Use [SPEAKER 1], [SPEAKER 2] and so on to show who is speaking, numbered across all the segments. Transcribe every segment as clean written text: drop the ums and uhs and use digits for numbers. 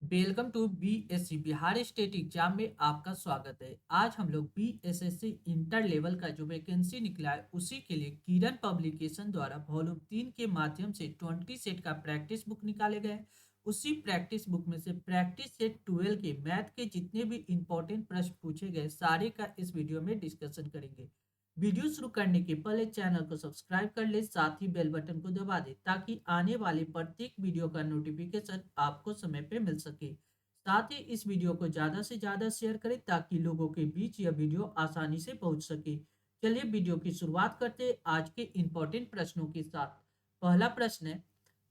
[SPEAKER 1] Welcome to BSc Bihar state exam में आपका स्वागत है। आज हम लोग बीएसएससी इंटर लेवल का जो वैकेंसी निकला है उसी के लिए किरण पब्लिकेशन द्वारा वॉल्यूम 3 के माध्यम से 20 सेट का प्रैक्टिस बुक निकाले गए हैं। उसी प्रैक्टिस बुक में से प्रैक्टिस सेट 12 के मैथ के जितने भी इंपॉर्टेंट प्रश्न पूछे गए सारे का इस वीडियो में डिस्कशन करेंगे। वीडियो शुरू करने के पहले चैनल को सब्सक्राइब कर ले, साथ ही बेल बटन को दबा दे ताकि आने वाले प्रत्येक वीडियो का नोटिफिकेशन आपको समय पे मिल सके। साथ ही इस वीडियो को ज़्यादा से ज़्यादा शेयर करें ताकि लोगों के बीच यह वीडियो आसानी से पहुंच सके। चलिए वीडियो की शुरुआत करते हैं आज के इंपॉर्टेंट प्रश्नों के साथ। पहला प्रश्न है,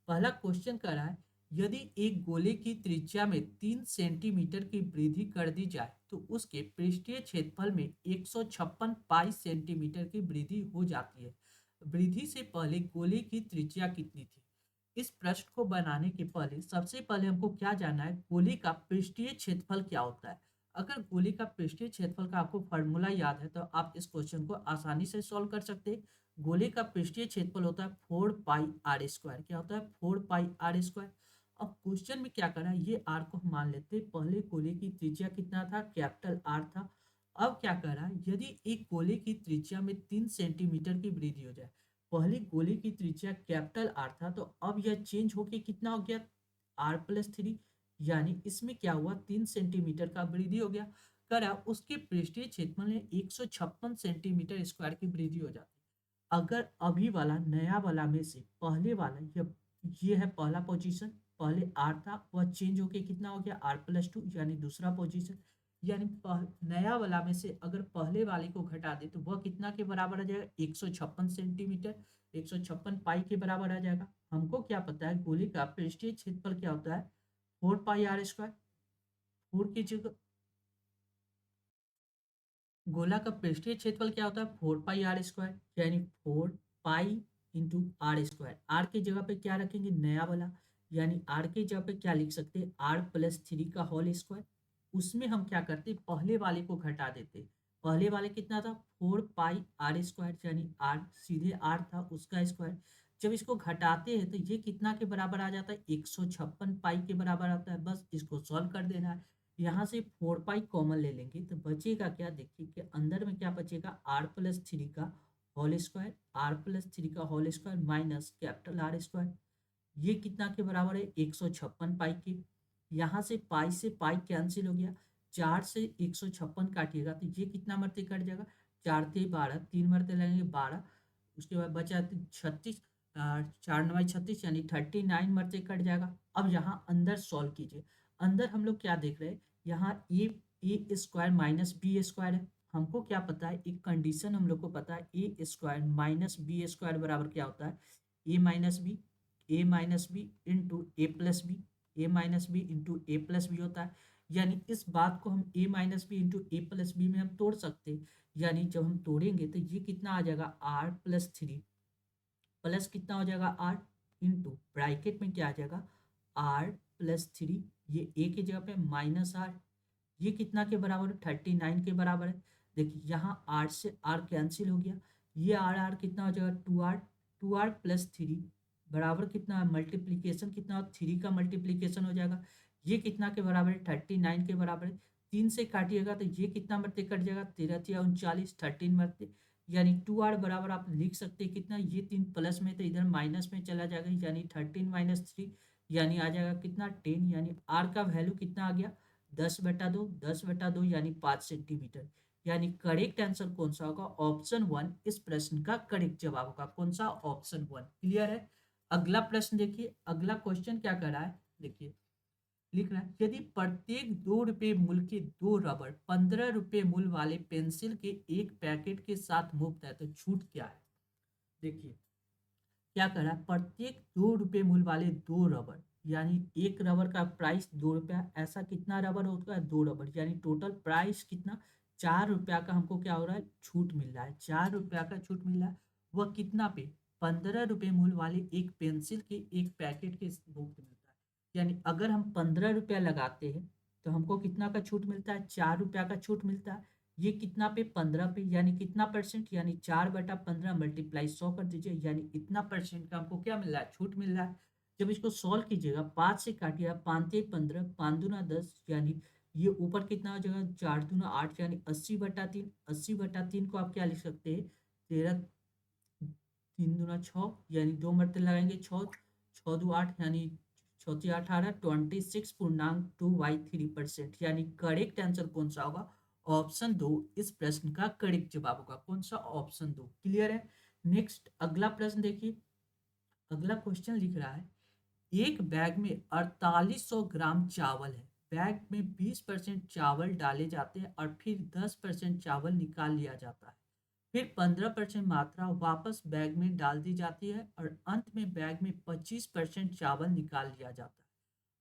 [SPEAKER 1] पहला क्वेश्चन कर रहा है, यदि एक गोले की त्रिज्या में 3 सेंटीमीटर की वृद्धि कर दी जाए तो उसके पृष्ठीय क्षेत्रफल में 156 पाई सेंटीमीटर की वृद्धि हो जाती है। वृद्धि से पहले गोले की त्रिज्या कितनी थी? इस प्रश्न को बनाने के पहले सबसे पहले हमको क्या जानना है, गोले का पृष्ठीय क्षेत्रफल क्या होता है। अगर गोले का पृष्ठीय क्षेत्रफल का आपको फॉर्मूला याद है तो आप इस क्वेश्चन को आसानी से सॉल्व कर सकते हैं। गोले का पृष्ठीय क्षेत्रफल होता है 4 पाई r स्क्वायर। क्या होता है? 4 पाई r स्क्वायर। अब क्वेश्चन में क्या करना है, ये आर को हम मान लेते हैं। पहले गोले की त्रिज्या कितना था? कैपिटल आर था। अब क्या कर रहा है, यदि एक गोले की त्रिज्या में 3 सेंटीमीटर की वृद्धि हो जाए, पहले गोले की त्रिज्या कैपिटल आर था तो अब यह चेंज होके कितना हो गया? r+3। यानी इसमें क्या हुआ? 3 सेंटीमीटर का वृद्धि हो गया। करा उसके पृष्ठीय क्षेत्रफल में 156 सेंटीमीटर स्क्वायर की वृद्धि हो जाती है। अगर अभी वाला नया वाला में से पहले वाला ये है पहला पोजीशन, पहले आर था वह चेंज होके कितना हो गया? r+2 यानी दूसरा पोजीशन। यानी नया वाला में से अगर पहले वाले को घटा दे तो वह कितना के बराबर आ जाएगा? 156 सेंटीमीटर, 156 पाई के बराबर आ जाएगा। हमको क्या पता है गोले का पृष्ठीय क्षेत्रफल क्या होता है? 4 पाई r स्क्वायर। 4 की जगह गोला का पृष्ठीय क्षेत्रफल क्या होता है? 4 पाई r स्क्वायर। यानी 4 pi into r square. R की जगह पे क्या रखेंगे? नया वाला। यानी आर की जगह पे क्या लिख सकते हैं? r+3 का होल स्क्वायर। उसमें हम क्या करते? पहले वाले को घटा देते। पहले वाले कितना था? 4 पाई r स्क्वायर। यानी आर सीधे आर था उसका स्क्वायर। जब इसको घटाते हैं तो ये कितना के बराबर आ जाता है? 156 पाई के बराबर आता है। बस इसको सॉल्व कर देना है। यहाँ से 4 पाई कॉमन ले लेंगे तो बचेगा क्या? देखिए कि अंदर में क्या बचेगा? r+3 का होल स्क्वायर। r+3 का whole square minus capital R square. ये कितना के बराबर है? 156 पाई के। यहाँ से पाई कैंसिल हो गया। 4 से 156 काटिएगा तो ये कितना मरते कट जाएगा? 4 × 3 = 12, 3 मरते लगेंगे 12। उसके बाद बचा 36, 4×9 = 36 यानी 39 मरते कट जाएगा। अब यहाँ अंदर सॉल्व कीजिए। अंदर हम लोग क्या देख रहे हैं? यहाँ ए स्क्वायर माइनस बी स्क्वायर है। हमको क्या पता है? एक कंडीशन हम लोग को पता है, ए स्क्वायर माइनस बी स्क्वायर बराबर क्या होता है? ए माइनस बी इंटू ए प्लस बी होता है। यानी इस बात को हम ए-बी इंटू ए+बी में हम तोड़ सकते हैं। यानी जब हम तोड़ेंगे तो ये कितना आ जाएगा? r+3 प्लस कितना हो जाएगा? आर इंटू ब्रैकेट में क्या आ जाएगा? r+3। ये ए की जगह पे माइनस आर। ये कितना के बराबर है? 39 के बराबर है। देखिए यहाँ आर से आर कैंसिल हो गया। ये आर आर कितना हो जाएगा? 2r। 2r+3 बराबर कितना है? मल्टीप्लीकेशन कितना? 3 का मल्टीप्लीकेशन हो जाएगा। ये कितना के बराबर है? 39 के बराबर है। 3 से काटिएगा तो ये कितना मरते कट जाएगा? 13×3 = 39, 13 मरते। यानी 2r बराबर आप लिख सकते हैं कितना? ये 3 प्लस में तो इधर माइनस में चला जाएगा। यानी 13 - 3 यानी आ जाएगा कितना? 10। यानी r का वैल्यू कितना आ गया? 10/2। 10/2 यानी 5 सेंटीमीटर। यानी करेक्ट आंसर कौन सा होगा? ऑप्शन 1 इस प्रश्न का करेक्ट जवाब होगा। कौन सा? ऑप्शन 1। क्लियर है? अगला प्रश्न देखिए। अगला क्वेश्चन क्या कर रहा है, देखिए लिख रहा है, यदि प्रत्येक 2 रुपये मूल्य के 2 रबड़ 15 रुपये मूल्य वाले पेंसिल के एक पैकेट के साथ मुफ्त है तो छूट क्या है? देखिए क्या कर रहा है, प्रत्येक 2 रुपये मूल्य वाले 2 रबड़, यानी एक रबड़ का प्राइस 2 रुपया, ऐसा कितना रबड़ होता है? 2 रबड़, यानी टोटल प्राइस कितना? 4 रुपया का हमको क्या हो रहा है? छूट मिल रहा है। 4 रुपया का छूट मिल रहा है। वह कितना पे? 15 रुपये मूल्य वाले एक पेंसिल के एक पैकेट के मुफ्त मिलता है। यानी अगर हम 15 रुपया लगाते हैं तो हमको कितना का छूट मिलता है? 4 रुपया का छूट मिलता है। ये कितना पे? 15 पे, यानी कितना परसेंट? यानी 4/15 मल्टीप्लाई 100 कर दीजिए। यानी इतना परसेंट का हमको क्या मिल रहा है? छूट मिल रहा है। जब इसको सॉल्व कीजिएगा 5 से काटिएगा, 5 × 15, 5 × 10, यानी ये ऊपर कितना हो जाएगा, 4 × 8 यानी 80/3। 80/3 को आप क्या लिख सकते हैं, 13, 3 × 6 यानी 2 मरते लगाएंगे, 6 6 2 8 यानी 6 3 8 18, 26.253%। यानी करेक्ट आंसर कौन सा होगा, ऑप्शन 2 इस प्रश्न का करेक्ट जवाब होगा। कौन सा, ऑप्शन 2। क्लियर है। नेक्स्ट अगला प्रश्न देखिए। अगला क्वेश्चन लिख रहा है, एक बैग में 4800 ग्राम चावल है। बैग में 20% चावल डाले जाते हैं और फिर 10% चावल निकाल लिया जाता है। फिर 15% मात्रा वापस बैग में डाल दी जाती है और अंत में बैग में 25% चावल निकाल लिया जाता है।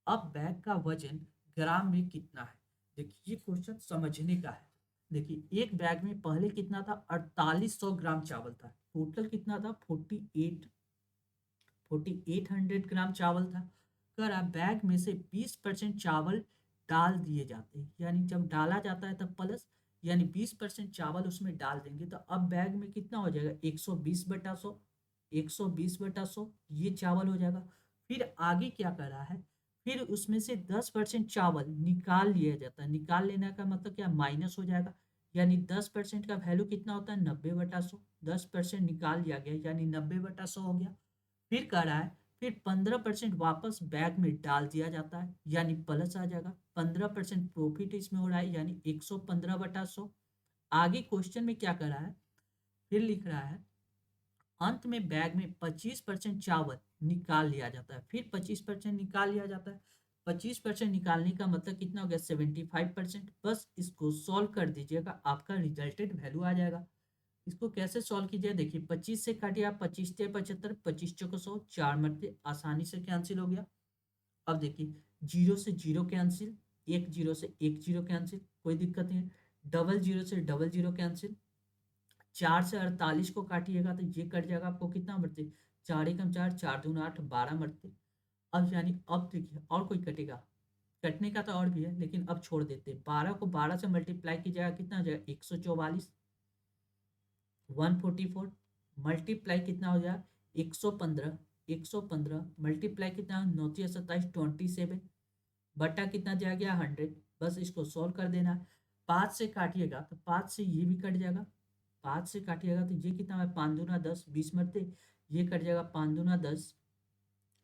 [SPEAKER 1] अब बैग का वजन ग्राम में कितना है। देखिए ये क्वेश्चन समझने का है। देखिए एक बैग में पहले कितना था, 4800 ग्राम चावल था। टोटल कितना था, 4800 ग्राम चावल था। करा बैग में से 20% चावल डाल दिए जाते हैं, यानी जब डाला जाता है तब प्लस, यानी 20% चावल उसमें डाल देंगे तो अब बैग में कितना हो जाएगा, 120/100। 120/100 ये चावल हो जाएगा। फिर आगे क्या कर रहा है, फिर उसमें से 10% चावल निकाल लिया जाता है। निकाल लेने का मतलब क्या, माइनस हो जाएगा। यानी 10% का वैल्यू कितना होता है, 90/100। 10% निकाल लिया गया यानी 90/100 हो गया। फिर कह रहा है, फिर 15% वापस बैग में डाल दिया जाता है यानी प्लस आ जाएगा। 15% प्रॉफिट इसमें हो रहा है यानी 115/100। आगे क्वेश्चन में क्या कर रहा है, फिर लिख रहा है, अंत में बैग में 25% चावल निकाल लिया जाता है। फिर 25% निकाल लिया जाता है। 25% निकालने का मतलब कितना हो गया, 75%। बस इसको सॉल्व कर दीजिएगा, आपका रिजल्टेड वैल्यू आ जाएगा। इसको कैसे सॉल्व कीजिए, देखिए 25 से काटिए आप, 25 से 75, 25 चौको 100, 4 मरते आसानी से कैंसिल हो गया। अब देखिए 0 से 0 कैंसिल, 1 0 से 1 0 कैंसिल, कोई दिक्कत नहीं है। डबल 0 से डबल 0 कैंसिल। 4 से 48 को काटिएगा तो ये कट जाएगा, आपको कितना मरते, 4 एकम 4, 4 दूना 8, 12 मरते। अब यानी अब देखिए और कोई कटेगा, कटने का तो और भी है लेकिन अब छोड़ देते हैं। 12 को 12 से मल्टीप्लाई कीजिएगा, कितना हो जाएगा, 144। 144 मल्टीप्लाई कितना हो जाएगा, 115। 115 मल्टीप्लाई कितना, 9 27, बटा कितना दिया गया, 100। बस इसको सॉल्व कर देना है। 5 से काटिएगा तो 5 से ये भी कट जाएगा। 5 से काटिएगा तो ये कितना है, 5 दूना 10, 20 मरते, ये कट जाएगा 5 दूना 10,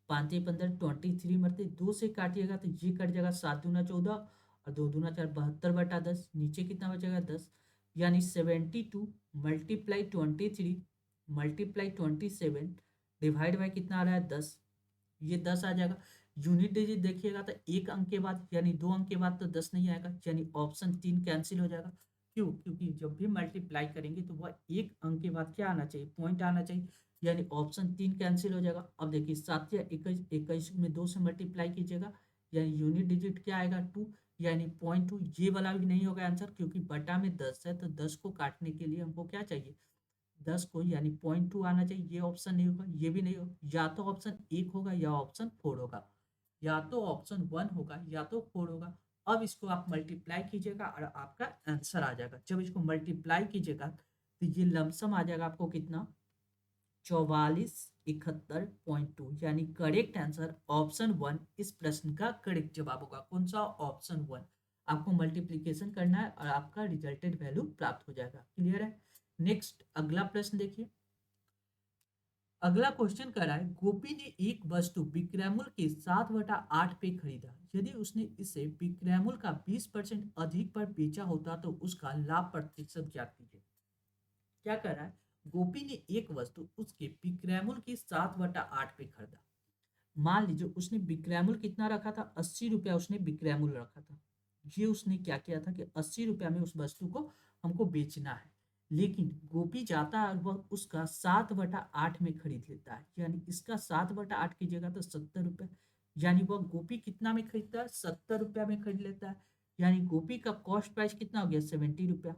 [SPEAKER 1] 5 15, 23 मरते। 2 से काटिएगा तो ये कट जाएगा 7 दूना 14 और 2 दूना 4, 72/10। नीचे कितना बचेगा, 10। यानी 72 मल्टीप्लाई 23 मल्टीप्लाई 27 डिवाइड बाई कितना आ रहा है, 10। ये 10 आ जाएगा। यूनिट डिजिट देखिएगा तो एक अंक के बाद यानी 2 अंक के बाद तो 10 नहीं आएगा, यानी ऑप्शन 3 कैंसिल हो जाएगा। क्यों, क्योंकि जब भी मल्टीप्लाई करेंगे तो वह एक अंक के बाद क्या आना चाहिए, पॉइंट आना चाहिए, यानी ऑप्शन 3 कैंसिल हो जाएगा। अब देखिए 7 या 21, 21 में 2 से मल्टीप्लाई कीजिएगा यानी यूनिट डिजिट क्या आएगा, 2, यानी 0.2। ये वाला भी नहीं होगा आंसर, क्योंकि बटा में 10 है तो 10 को काटने के लिए हमको क्या चाहिए, 10 को, यानी 0.2 आना चाहिए। ये ऑप्शन नहीं होगा, ये भी नहीं होगा। या तो ऑप्शन 1 होगा या ऑप्शन 4 होगा, या तो ऑप्शन 1 होगा या तो 4 होगा। अब इसको आप मल्टीप्लाई कीजिएगा और आपका आंसर आ जाएगा। जब इसको मल्टीप्लाई कीजिएगा तो ये लमसम आ जाएगा आपको कितना, 4471.2। यानी करेक्ट आंसर ऑप्शन 1 इस प्रश्न का करेक्ट जवाब होगा। कौन सा, ऑप्शन 1। आपको मल्टीप्लीकेशन करना है और आपका रिजल्टेड वैल्यू प्राप्त हो जाएगा। क्लियर है। नेक्स्ट अगला प्रश्न देखिए। अगला क्वेश्चन कर रहा है, गोपी ने एक वस्तु विक्रयमूल्य के 7/8 पे खरीदा। यदि उसने इसे विक्रयमूल्य का 20% अधिक पर बेचा होता तो उसका लाभ प्रतिशत ज्ञात कीजिए। क्या कर रहा है, गोपी ने एक वस्तु उसके विक्रयमूल्य की 7/8 पे खरीदा। मान लीजिए उसने विक्रयमूल्य कितना रखा था, 80 रुपया उसने विक्रयमूल्य रखा था। ये उसने क्या किया था कि 80 रुपया में उस वस्तु को हमको बेचना है, लेकिन गोपी जाता है और वह उसका 7/8 में खरीद लेता है। यानी इसका 7/8 कीजिएगा तो 70 रुपया, यानी वह गोपी कितना में खरीदता है, 70 रुपया में खरीद लेता है। यानी गोपी का कॉस्ट प्राइस कितना हो गया, 70 रुपया।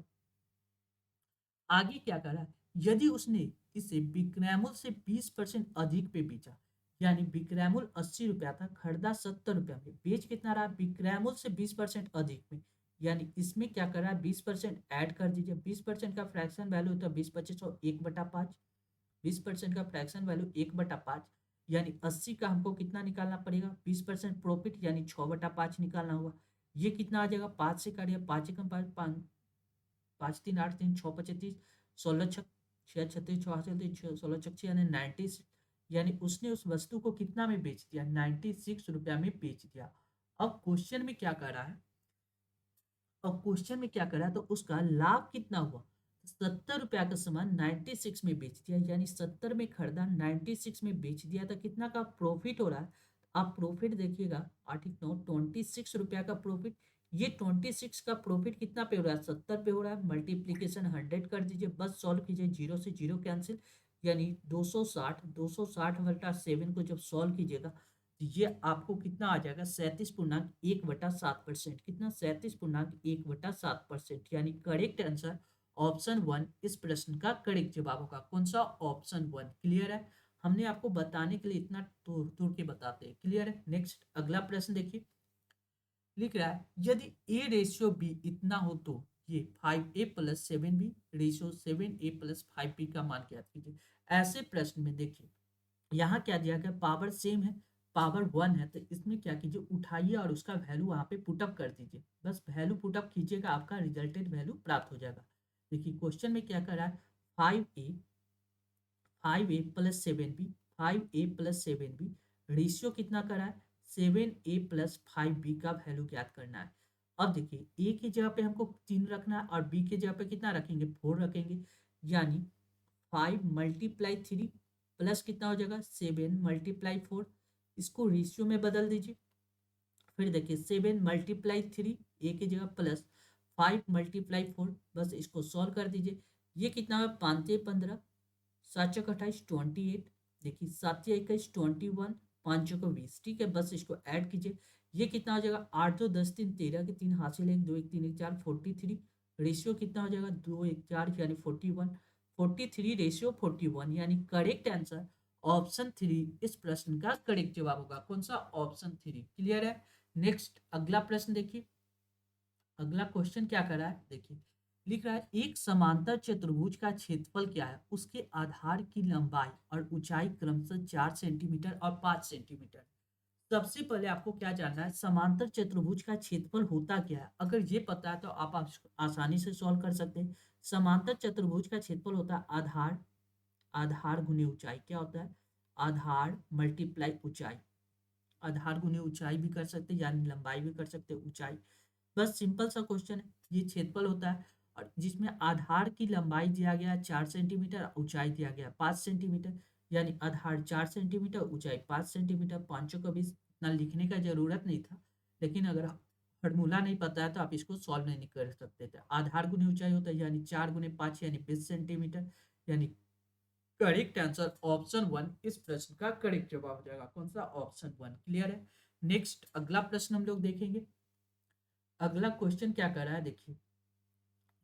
[SPEAKER 1] आगे क्या करा, यदि उसने इसे विक्रयमूल्य से 20% अधिक पे बेचा, यानी विक्रयमूल्य 80 रुपया था, खरीदा 70 रुपया में, बेच कितना रहा, विक्रयमूल्य से 20% अधिक में। यानी इसमें क्या कर रहा है, 20% ऐड कर दीजिए। 20% का फ्रैक्शन वैल्यू होता है 20 25 1/5। 20% का फ्रैक्शन वैल्यू 1/5, यानी 80 का हमको कितना निकालना पड़ेगा, 20% प्रॉफिट यानी 6/5 निकालना होगा। ये कितना आ जाएगा, 5 से काटिए, 5 एकम 5, 5 3 8 3 6 25 30, 16 छक 6 36 6 16 छक 6 यानी 96, यानी उसने उस वस्तु को कितना में बेच दिया, 96 रुपया में बेच दिया। अब क्वेश्चन में क्या कर रहा है, अब क्वेश्चन में क्या करा तो उसका लाभ कितना हुआ, 70 रुपया का सामान 96 में बेच दिया, यानी 70 में खरीदा 96 में बेच दिया, तो कितना का प्रॉफिट हो रहा है। आप प्रॉफिट देखिएगा, 8 9 26 रुपया का प्रॉफिट। ये 26 का प्रॉफिट कितना पे हो रहा है, 70 पे हो रहा है। मल्टीप्लीकेशन 100 कर दीजिए, बस सॉल्व कीजिए, जीरो से जीरो कैंसिल, यानी 260 को जब सॉल्व कीजिएगा तो ये आपको कितना आ जाएगा, 37.1/7%। कितना, 37.1/7%, यानी करेक्ट आंसर ऑप्शन वन इस प्रश्न का करेक्ट जवाब होगा। कौन सा, ऑप्शन वन। क्लियर है, हमने आपको बताने के लिए इतना तोड़ तोड़ के बताते हैं। क्लियर है, नेक्स्ट अगला प्रश्न देखिए, लिख रहा है यदि ए रेशियो बी इतना हो तो ये 5a+7b रेशियो 7a+5b का मान ज्ञात कीजिए। ऐसे प्रश्न में देखिए, यहाँ क्या दिया गया, पावर सेम है, पावर 1 है, तो इसमें क्या कीजिए, उठाइए और उसका वैल्यू वहाँ पे पुटअप कर दीजिए। बस वैल्यू पुटअप कीजिएगा, आपका रिजल्टेड वैल्यू प्राप्त हो जाएगा। देखिए क्वेश्चन में क्या कर रहा है, 5a+7b, 5a+7b रेशियो कितना करा है, 7a+5b का वैल्यू ज्ञात करना है। अब देखिए, ए की जगह पे हमको 3 रखना है और बी की जगह पे कितना रखेंगे, 4 रखेंगे, यानी 5 × 3 प्लस कितना हो जाएगा, 7 × 4, इसको रेशियो में बदल दीजिए। फिर देखिए 7 × 3 ए की जगह प्लस 5 × 4, बस इसको सॉल्व कर दीजिए। ये कितना है, 5 × 15, 7 × 28, देखिए 7 × 21, 5 × 20, ठीक है, बस इसको ऐड कीजिए। ये कितना हो जाएगा, 8 2 10 3 13 के 3 हासिल 1 2 1 3 1 4, 43, रेशियो कितना हो जाएगा, 2 1 4 यानी 41, 43 रेशियो 41, यानी करेक्ट आंसर ऑप्शन थ्री इस प्रश्न का करेक्ट जवाब होगा। कौन सा, ऑप्शन थ्री। क्लियर है, नेक्स्ट अगला प्रश्न देखिए, अगला क्वेश्चन क्या कर रहा है, देखिए लिख रहा है एक समांतर चतुर्भुज का क्षेत्रफल क्या है, उसके आधार की लंबाई और ऊंचाई क्रमशः 4 सेंटीमीटर और 5 सेंटीमीटर। सबसे पहले आपको क्या जानना है, समांतर चतुर्भुज का क्षेत्रफल होता क्या है। अगर ये पता है तो आप आसानी से सॉल्व कर सकते हैं। समांतर चतुर्भुज का क्षेत्रफल होता है आधार, आधार गुने ऊंचाई। क्या होता है, आधार मल्टीप्लाई ऊंचाई, आधार गुने ऊंचाई भी कर सकते हैं, यानी लंबाई भी कर सकते हैं, ऊंचाई। बस सिंपल सा क्वेश्चन है, ये क्षेत्रफल होता है और जिसमें आधार की लंबाई दिया गया 4 सेंटीमीटर, ऊंचाई दिया गया 5 सेंटीमीटर, यानी आधार 4 सेंटीमीटर, ऊंचाई 5 सेंटीमीटर। 5 को 20 इतना लिखने का जरूरत नहीं था, लेकिन अगर फॉर्मूला नहीं पता है तो आप इसको सॉल्व नहीं कर सकते थे। आधार गुने ऊंचाई होता है, यानी 4 × 5 यानी 20 सेंटीमीटर, यानी करेक्ट आंसर ऑप्शन वन इस प्रश्न का करेक्ट जवाब हो जाएगा। कौन सा, ऑप्शन वन। क्लियर है, नेक्स्ट अगला प्रश्न हम लोग देखेंगे। अगला क्वेश्चन क्या कर रहा है, देखिए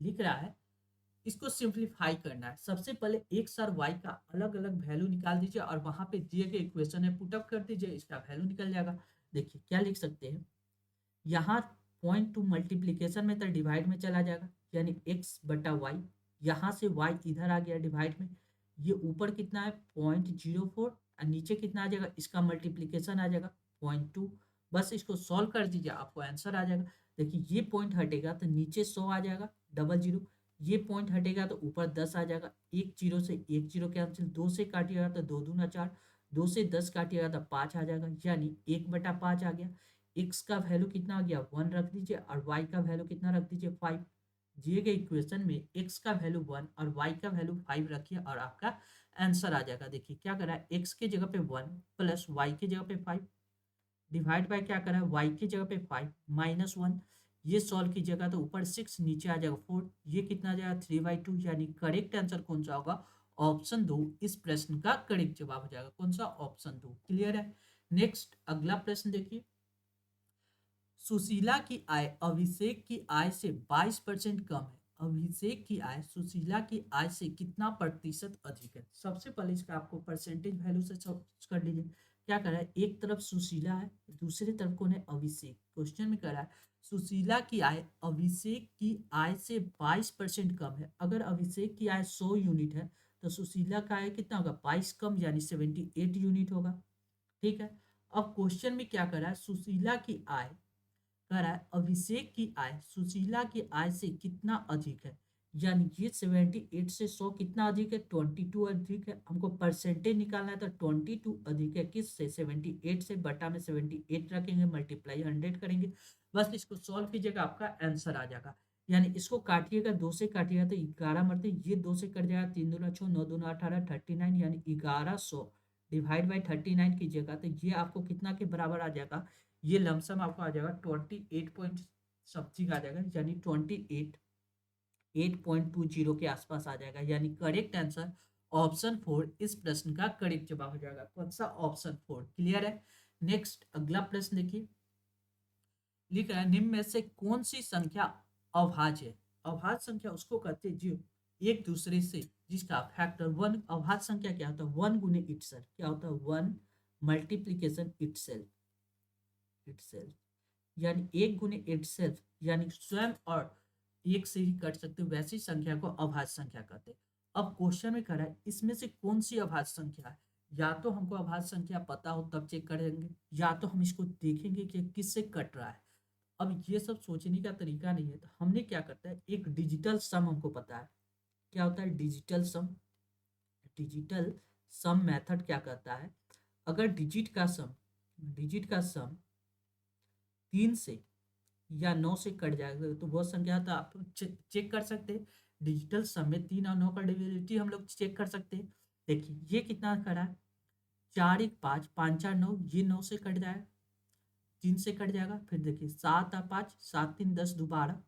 [SPEAKER 1] लिख रहा है इसको सिंप्लीफाई करना है। सबसे पहले एक्स और वाई का अलग अलग वैल्यू निकाल दीजिए और वहां पे दिए गए इक्वेशन है पुटअप कर दीजिए, इसका वैल्यू निकल जाएगा। देखिए क्या लिख सकते हैं, यहाँ पॉइंट टू मल्टीप्लीकेशन में तो डिवाइड में चला जाएगा, यानी x/y, यहाँ से y इधर आ गया डिवाइड में, ये ऊपर कितना है 0.04 और नीचे कितना आ जाएगा, इसका मल्टीप्लीकेशन आ जाएगा 0.2। बस इसको सॉल्व कर दीजिए, आपको आंसर आ जाएगा। देखिए ये पॉइंट हटेगा तो नीचे 100 आ जाएगा, डबल जीरो। ये पॉइंट हटेगा तो ऊपर 10 आ जाएगा, एक जीरो से एक जीरो कैंसिल, 2 से काटिएगा तो 2 दूना 4, 2 से 10 काटिएगा तो 5 आ जाएगा, यानी 1/5 आ गया। x का वैल्यू कितना आ गया 1 रख दीजिए और y का वैल्यू कितना रख दीजिए 5। दिए गए इक्वेशन में x का वैल्यू 1 और y का वैल्यू 5 रखिए और आपका आंसर आ जाएगा। देखिए क्या करा है, x की जगह पे 1 प्लस y की जगह पे 5 डिवाइड बाय क्या करा है, y की जगह पे 5 -1। ये सॉल्व कीजिएगा तो ऊपर 6 नीचे आ जाएगा 4, ये कितना आ जाएगा 3/2, यानी करेक्ट आंसर कौन सा होगा, ऑप्शन दो इस प्रश्न का करेक्ट जवाब हो जाएगा। कौन सा, ऑप्शन दो। क्लियर है, नेक्स्ट अगला प्रश्न देखिए, सुशीला की आय अभिषेक की आय से 22% कम है। अभिषेक की आय सुशीला की आय से कितना प्रतिशत अधिक है। सबसे पहले इसका आपको परसेंटेज वैल्यू से कर लीजिए। क्या कर रहा है, एक तरफ सुशीला है, दूसरी तरफ कौन है, अभिषेक। क्वेश्चन में कर रहा है सुशीला की आय अभिषेक की आय से 22% कम है। अगर अभिषेक की आय 100 यूनिट है तो सुशीला का आय कितना होगा, 22 कम यानी 78 यूनिट होगा। ठीक है। अब क्वेश्चन में क्या कर रहा है, सुशीला की आय, कह रहा है अभिषेक की आय सुशीला की आय से कितना अधिक है। यानी ये 78 से 100 कितना अधिक है, 22 अधिक है। हमको परसेंटेज निकालना है तो 22 अधिक है किससे, 78 से, बटा में 78 रखेंगे, मल्टीप्लाई 100 करेंगे, बस इसको सॉल्व कीजिएगा, आपका आंसर आ जाएगा। यानी इसको काटिएगा, 2 से काटिएगा तो 11 मरते, ये 2 से कट जाएगा, 3 दूना 6, 9 दूना 18, 39, यानी 1100 डिवाइड बाई 39 कीजिएगा तो ये आपको कितना के बराबर आ जाएगा, ये लमसम आपको आ जाएगा 28 पॉइंट समथिंग आ जाएगा, यानी 28.20 के आसपास आ जाएगा। यानी करेक्ट आंसर ऑप्शन 4 इस प्रश्न का करेक्ट जवाब हो जाएगा। कौन सा, ऑप्शन 4। क्लियर है। नेक्स्ट अगला प्रश्न देखिए, लिख रहा है निम्न में से कौन सी संख्या अभाज्य है। अभाज्य संख्या उसको कहते हैं जो एक दूसरे से जिसका फैक्टर वन, अभाज्य संख्या क्या होता है, वन गुने इटसेल्फ, क्या होता है, वन मल्टीप्लीकेशन इटसेल्फ, इटसेल्फ, यानी एक गुने इटसेल्फ, यानी स्वयं और एक से ही कट सकते हो, वैसी संख्या को अभाज्य संख्या कहते हैं। अब क्वेश्चन में कह रहा है इसमें से कौन सी अभाज्य संख्या है, या तो हमको अभाज्य संख्या पता हो तब चेक करेंगे, या तो हम इसको देखेंगे कि किससे कट रहा है। अब ये सब सोचने का तरीका नहीं है, तो हमने क्या करता है, एक डिजिटल सम हमको पता है, क्या होता है डिजिटल सम। डिजिटल सम मेथड क्या करता है, अगर डिजिट का सम 3 से या 9 से कट जाएगा तो वो संख्या, तो आप चेक कर सकते हैं डिजिटल सम में 3 और 9 का डिविजिबिलिटी हम लोग चेक कर सकते हैं। देखिए ये कितना करा है, 4 1 5, 5 4 9, ये 9 से कट जाएगा, 3 से कट जाएगा, फिर देखिए 7 और 5, 7 3 10 दोबारा,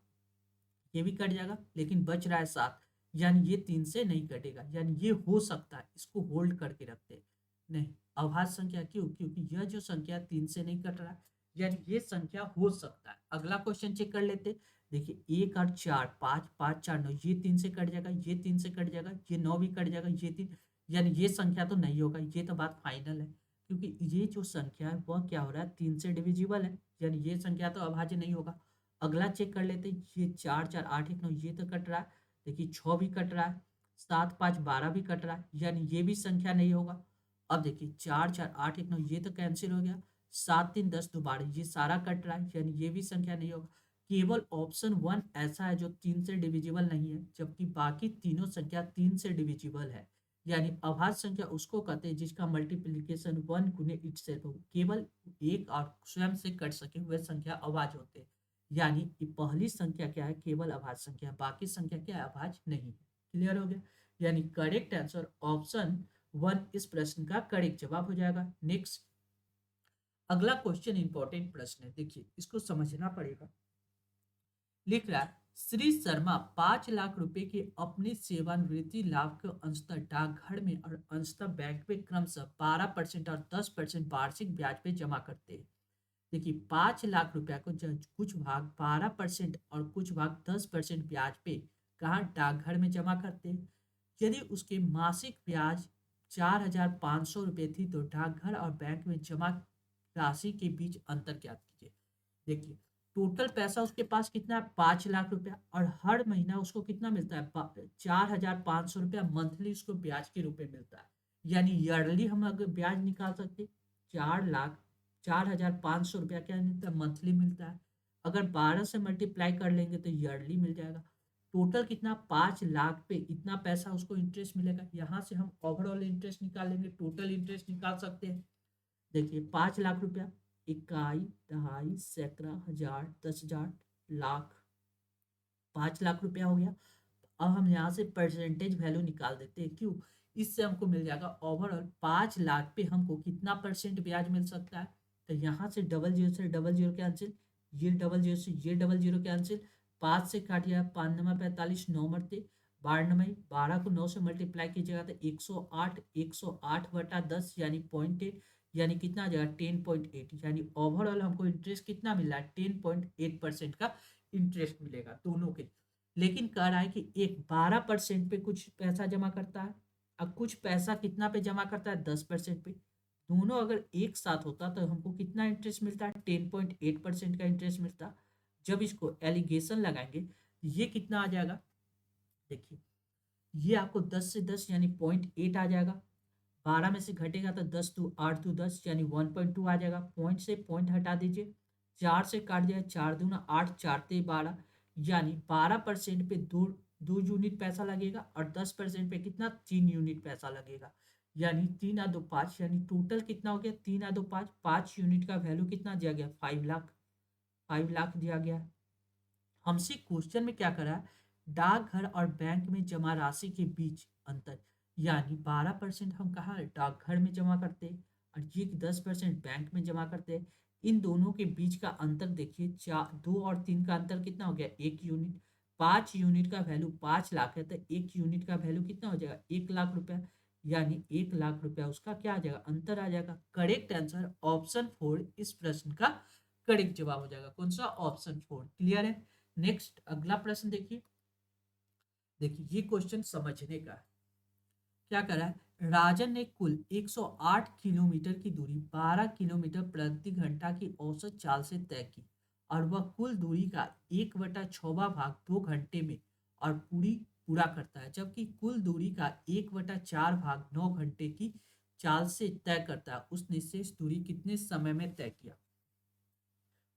[SPEAKER 1] ये भी कट जाएगा, लेकिन बच रहा है 7, यानी ये 3 से नहीं कटेगा, यानी ये हो सकता है, इसको होल्ड करके रखते हैं। नहीं, अभाज्य संख्या क्यों, क्योंकि यह जो संख्या 3 से नहीं कट रहा है, यानी ये संख्या हो सकता है। अगला क्वेश्चन चेक कर लेते हैं। देखिए 1 और 4, 5 5 4 9, ये 3 से कट जाएगा, ये 3 से कट जाएगा, ये 9 भी कट जाएगा, ये 3, यानी ये संख्या तो नहीं होगा, ये तो बात फाइनल है, क्योंकि ये जो संख्या है वह क्या हो रहा है, 3 से डिविजिबल है, यानी ये संख्या तो अभाज्य नहीं होगा। अगला चेक कर लेते हैं, ये 4 4 8 1 9, ये तो कट रहा है, देखिए 6 भी कट रहा है, 7 5 12 भी कट रहा है, यानी ये भी संख्या नहीं होगा। अब देखिए 4 4 8 1 9, ये तो कैंसिल हो गया, 7 3 10 दोबारा, ये सारा कट रहा है, यानी ये भी संख्या नहीं होगा। केवल ऑप्शन 1 ऐसा है जो 3 से डिविजिबल नहीं है, जबकि बाकी तीनों संख्या 3 से डिविजिबल है। यानी अभाज्य संख्या उसको कहते हैं जिसका मल्टीप्लिकेशन 1 गुने इटसेल्फ हो, केवल एक और स्वयं से कट सके हुए संख्या अभाज्य होते हैं। यानी कि पहली संख्या क्या है, केवल अभाज्य संख्या, बाकी संख्या क्या है, अभाज्य नहीं है। क्लियर हो गया। यानी करेक्ट आंसर ऑप्शन 1 इस प्रश्न का करेक्ट जवाब हो जाएगा। नेक्स्ट अगला क्वेश्चन इंपॉर्टेंट प्रश्न है, देखिए इसको समझना पड़ेगा। लिख रहा है श्री शर्मा 5 लाख रुपए के अपने सेवानिवृत्ति लाभ को अंशतः डाकघर में और अंशतः बैंक में क्रमशः 12% और 10% वार्षिक ब्याज पे जमा करते हैं। देखिए 5 लाख रुपया को कुछ भाग 12% और कुछ भाग 10% ब्याज पे कहाँ, डाकघर में जमा करते हैं। यदि उसके मासिक ब्याज 4,500 रुपये थी तो डाकघर और बैंक में जमा राशि के बीच अंतर ज्ञात कीजिए। देखिए टोटल पैसा उसके पास कितना है, 5 लाख रुपया, और हर महीना उसको कितना मिलता है, 4,500 रुपया मंथली उसको ब्याज के रूप में मिलता है। यानी ईयरली हम अगर ब्याज निकाल सकते, 4,04,500 रुपया क्या मिलता है, मंथली मिलता है। अगर 12 से मल्टीप्लाई कर लेंगे तो ईयरली मिल जाएगा। टोटल कितना, 5 लाख पे इतना पैसा उसको इंटरेस्ट मिलेगा। यहाँ से हम ओवरऑल इंटरेस्ट निकाल लेंगे, टोटल इंटरेस्ट निकाल सकते हैं। देखिए 5 लाख रुपया, इकाई, दहाई, सैकड़ा, हजार, 10,000, लाख, 5 लाख रुपया हो गया। अब हम यहाँ से परसेंटेज वैल्यू निकाल देते हैं, क्यों, इससे हमको मिल जाएगा ओवरऑल 5 लाख पे हमको कितना परसेंट ब्याज मिल सकता है। तो यहाँ से डबल जीरो से डबल जीरो कैंसिल, ये डबल जीरो से ये डबल जीरो कैंसिल, 5 से काट गया, 5 नमा 45, 9 मरते 12 नमई, 12 को 9 से मल्टीप्लाई कीजिएगा तो 108, 108/10 यानी 0.8, यानी कितना आ जाएगा 10.8, यानी ओवरऑल हमको इंटरेस्ट कितना मिल रहा है, 10.8% का इंटरेस्ट मिलेगा दोनों के। लेकिन कह रहा है कि एक 12% पे कुछ पैसा जमा करता है, अब कुछ पैसा कितना पे जमा करता है, 10% पे। दोनों अगर एक साथ होता तो हमको कितना इंटरेस्ट मिलता है, 10.8% का इंटरेस्ट मिलता। जब इसको एलिगेशन लगाएंगे ये कितना आ जाएगा, देखिए ये आपको 10 से 10 यानी 0.8 आ जाएगा, 12 में से घटेगा तो 10 2 8 2 10 यानी 1.2 आ जाएगा। पॉइंट से पॉइंट हटा दीजिए, 4 से काट दिया, 4 दूना 8, 4 ते 12 यानी 12% पे दो दो यूनिट पैसा लगेगा और 10% पे कितना 3 यूनिट पैसा लगेगा, यानी 3 आ 2 5, यानी टोटल कितना हो गया 3 आ 2 5, 5 यूनिट का वैल्यू कितना दिया गया 5 लाख, 5 लाख दिया गया। हमसे क्वेश्चन में क्या करा है, डाकघर और बैंक में जमा राशि के बीच अंतर, यानी 12% हम कहाँ डाकघर में जमा करते हैं और ये 10% बैंक में जमा करते हैं। इन दोनों के बीच का अंतर देखिए, 2 और 3 का अंतर कितना हो गया 1 यूनिट। 5 यूनिट का वैल्यू 5 लाख है तो 1 यूनिट का वैल्यू कितना हो जाएगा 1 लाख रुपया, यानी 1 लाख रुपया उसका क्या आ जाएगा अंतर आ जाएगा। करेक्ट आंसर ऑप्शन 4 इस प्रश्न का करेक्ट जवाब हो जाएगा। कौन सा ऑप्शन 4, क्लियर है। नेक्स्ट अगला प्रश्न देखिए, देखिए ये क्वेश्चन समझने का है। क्या करा है, राजन ने कुल 108 किलोमीटर की दूरी 12 किलोमीटर प्रति घंटा की औसत चाल से तय की और वह कुल दूरी का 1/6 भाग 2 घंटे में और पूरा करता है, जबकि कुल दूरी का 1/4 भाग 9 घंटे की चाल से तय करता है। उसने शेष दूरी कितने समय में तय किया।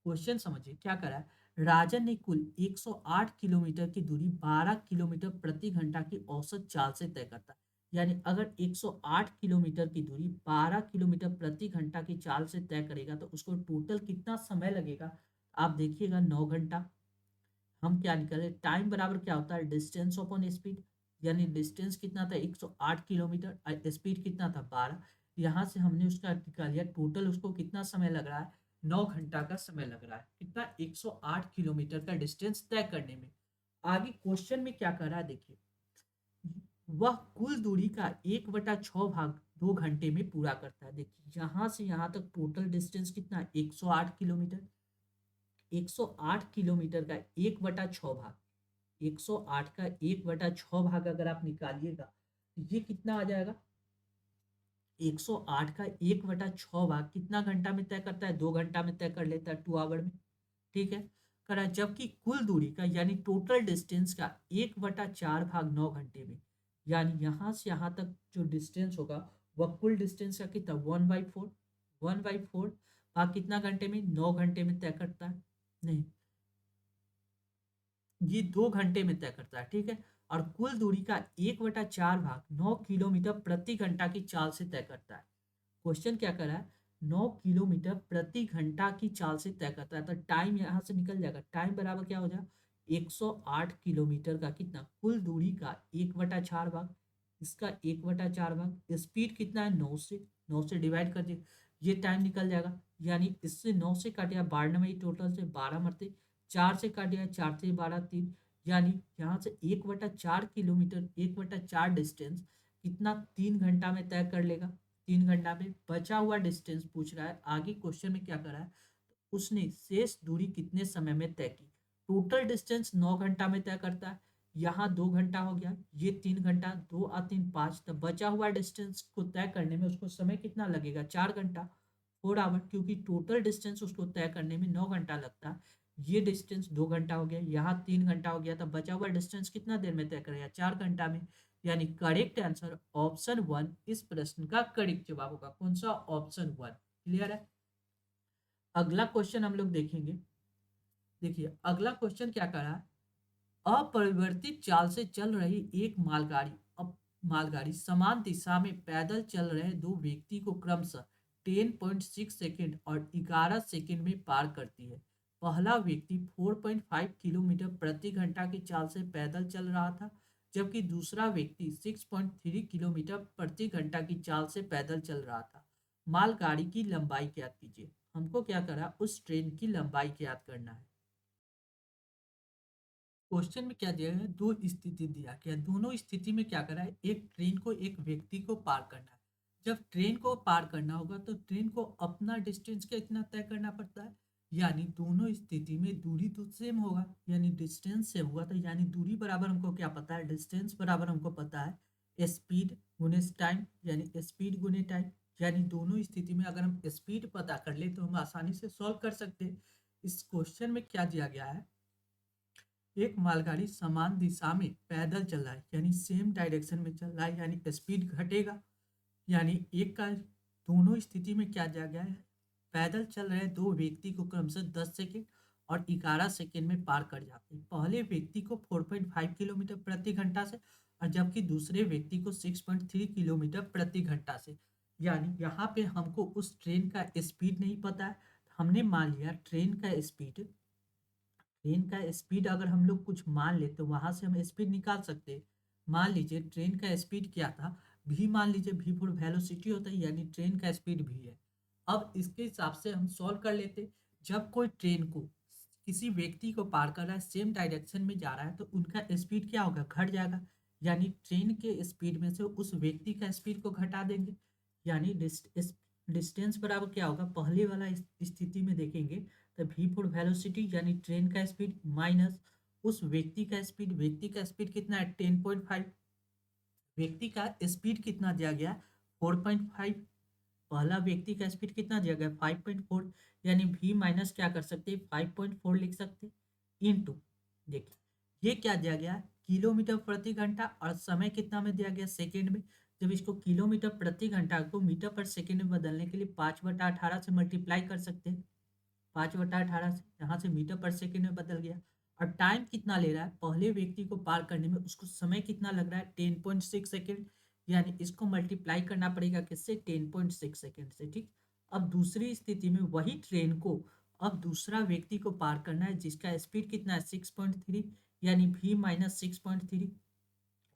[SPEAKER 1] क्वेश्चन समझिए क्या करा है, राजन ने कुल 108 किलोमीटर की दूरी 12 किलोमीटर प्रति घंटा की औसत चाल से तय करता है, यानी अगर 108 किलोमीटर की दूरी 12 किलोमीटर प्रति घंटा की चाल से तय करेगा तो उसको टोटल कितना समय लगेगा। आप देखिएगा 9 घंटा। हम क्या निकाले, टाइम बराबर क्या होता है डिस्टेंस अपॉन स्पीड, यानी डिस्टेंस कितना था 108 किलोमीटर और स्पीड कितना था 12। यहाँ से हमने उसका निकाल लिया, टोटल उसको कितना समय लग रहा है 9 घंटा का समय लग रहा है, कितना 108 किलोमीटर का डिस्टेंस तय करने में। आगे क्वेश्चन में क्या कर रहा है देखिए, वह कुल दूरी का 1/6 भाग 2 घंटे में पूरा करता है। देखिए यहाँ से यहाँ तक टोटल डिस्टेंस कितना 108 किलोमीटर, 108 किलोमीटर का 1/6 भाग, 108 का 1/6 भाग अगर आप निकालिएगा तो ये कितना आ जाएगा, 108 का 1/6 भाग कितना घंटा में तय करता है 2 घंटा में तय कर लेता है 2 आवर में, ठीक है। करा जबकि कुल दूरी का यानी टोटल डिस्टेंस का 1/4 भाग 9 घंटे में, यानी यहाँ से यहाँ तक जो डिस्टेंस होगा वह कुल डिस्टेंस का कितना 1/4, 1/4 भाग कितना घंटे में 9 घंटे में तय करता है, नहीं ये 2 घंटे में तय करता है, ठीक है। और कुल दूरी का 1/4 भाग 9 किलोमीटर प्रति घंटा की चाल से तय करता है। क्वेश्चन क्या कर रहा है, 9 किलोमीटर प्रति घंटा की चाल से तय करता है, तो टाइम यहाँ से निकल जाएगा, टाइम बराबर क्या हो जाएगा 108 किलोमीटर का कितना कुल दूरी का 1/4 भाग, इसका 1/4 भाग, स्पीड कितना है 9 से डिवाइड कर दिए, ये टाइम निकल जाएगा। यानी इससे 9 से काटिया 12 में ही टोटल से 12 मरते, 4 से काटिया 4 से 12 3, यानी यहाँ से 1/4 किलोमीटर 1/4 डिस्टेंस कितना 3 घंटा में तय कर लेगा। 3 घंटा में बचा हुआ डिस्टेंस पूछ रहा है। आगे क्वेश्चन में क्या करा है, उसने शेष दूरी कितने समय में तय की। टोटल डिस्टेंस 9 घंटा में तय करता है, यहाँ 2 घंटा हो गया, ये 3 घंटा, 2 और 3 5, तो बचा हुआ डिस्टेंस को तय करने में उसको समय कितना लगेगा 4 घंटा, 4 आवर, क्योंकि टोटल डिस्टेंस उसको तय करने में 9 घंटा लगता है। ये डिस्टेंस 2 घंटा हो गया, यहाँ 3 घंटा हो गया, तो बचा हुआ डिस्टेंस कितना देर में तय करेगा 4 घंटा में। यानी करेक्ट आंसर ऑप्शन 1 इस प्रश्न का करेक्ट जवाब होगा। कौन सा ऑप्शन 1, क्लियर है। अगला क्वेश्चन हम लोग देखेंगे, देखिए अगला क्वेश्चन क्या कर रहा है, अपरिवर्तित चाल से चल रही एक मालगाड़ी, अब मालगाड़ी समान दिशा में पैदल चल रहे दो व्यक्ति को क्रमशः 10.6 सेकेंड और 11 सेकेंड में पार करती है। पहला व्यक्ति 4.5 किलोमीटर प्रति घंटा की चाल से पैदल चल रहा था, जबकि दूसरा व्यक्ति 6.3 किलोमीटर प्रति घंटा की चाल से पैदल चल रहा था। मालगाड़ी की लंबाई ज्ञात कीजिए। हमको क्या करा, उस ट्रेन की लंबाई ज्ञात करना है। क्वेश्चन में क्या दिया है, दो स्थिति दिया गया, दोनों स्थिति में क्या करा है, एक ट्रेन को एक व्यक्ति को पार करना है। जब ट्रेन को पार करना होगा तो ट्रेन को अपना डिस्टेंस कितना तय करना पड़ता है, यानी दोनों स्थिति में दूरी तो सेम होगा, यानी डिस्टेंस सेम हुआ, तो यानी दूरी बराबर हमको क्या पता है, डिस्टेंस बराबर हमको पता है स्पीड गुने टाइम, यानी स्पीड गुने टाइम। यानी दोनों स्थिति में अगर हम स्पीड पता कर ले तो हम आसानी से सॉल्व कर सकते हैं। इस क्वेश्चन में क्या दिया गया है, एक मालगाड़ी समान दिशा में पैदल चल रहा है, यानी सेम डायरेक्शन में चल रहा है, यानी स्पीड घटेगा, यानी एक का दोनों स्थिति में क्या दिया गया है, पैदल चल रहे दो व्यक्ति को क्रमशः 10 सेकेंड और 11 सेकेंड में पार कर जाते हैं। पहले व्यक्ति को 4.5 किलोमीटर प्रति घंटा से और जबकि दूसरे व्यक्ति को 6.3 किलोमीटर प्रति घंटा से। यानी यहाँ पे हमको उस ट्रेन का स्पीड नहीं पता है। हमने मान लिया ट्रेन का स्पीड अगर हम लोग कुछ मान ले तो वहां से हम स्पीड निकाल सकते हैं। मान लीजिए ट्रेन का स्पीड क्या था, भी मान लीजिए भी फॉर वेलोसिटी होता है, यानी ट्रेन का स्पीड भी है। अब इसके हिसाब से हम सॉल्व कर लेते। जब कोई ट्रेन को किसी व्यक्ति को पार कर रहा है, सेम डायरेक्शन में जा रहा है, तो उनका स्पीड क्या होगा, घट जाएगा। यानी ट्रेन के स्पीड में से उस व्यक्ति का स्पीड को घटा देंगे। यानी डिस्टेंस बराबर क्या होगा, पहले वाला स्थिति में देखेंगे तो वी फॉर वेलोसिटी यानी ट्रेन का स्पीड माइनस उस व्यक्ति का स्पीड कितना है 10.5। व्यक्ति का स्पीड कितना दिया गया 4.5। पहला व्यक्ति का स्पीड कितना दिया गया 5.4। यानी v माइनस क्या कर सकते हैं 5.4 लिख सकते हैं इंटू, देखिए ये क्या दिया गया किलोमीटर प्रति घंटा और समय कितना में दिया गया सेकेंड में। जब इसको किलोमीटर प्रति घंटा को मीटर पर सेकेंड में बदलने के लिए 5/18 से मल्टीप्लाई कर सकते हैं। 5/18 से यहाँ से मीटर पर सेकेंड में बदल गया। और टाइम कितना ले रहा है पहले व्यक्ति को पार करने में, उसको समय कितना लग रहा है 10.6 सेकेंड। यानी इसको मल्टीप्लाई करना पड़ेगा किससे 10.6 सेकेंड से। ठीक, अब दूसरी स्थिति में वही ट्रेन को अब दूसरा व्यक्ति को पार करना है जिसका स्पीड कितना है 6.3, यानी v माइनस 6.3।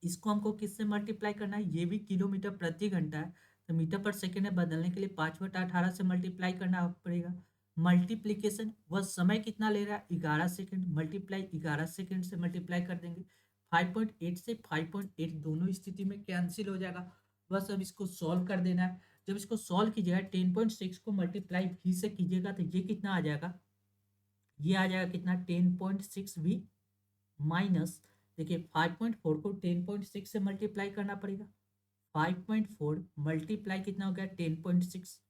[SPEAKER 1] इसको हमको किससे मल्टीप्लाई करना है, ये भी किलोमीटर प्रति घंटा है तो मीटर पर सेकेंड में बदलने के लिए 5/18 से मल्टीप्लाई करना पड़ेगा। मल्टीप्लीकेशन वह समय कितना ले रहा है 11 सेकेंड, मल्टीप्लाई 11 सेकेंड से मल्टीप्लाई कर देंगे। 5.8 से 5.8 दोनों स्थिति में कैंसिल हो जाएगा। बस अब इसको सॉल्व कर देना है। जब इसको सॉल्व कीजिएगा 10.6 को मल्टीप्लाई v से कीजिएगा तो ये कितना आ जाएगा, ये आ जाएगा कितना 10.6 v माइनस, देखिए 5.4 को 10.6 से मल्टीप्लाई करना पड़ेगा। 5.4 मल्टीप्लाई कितना हो गया 10.6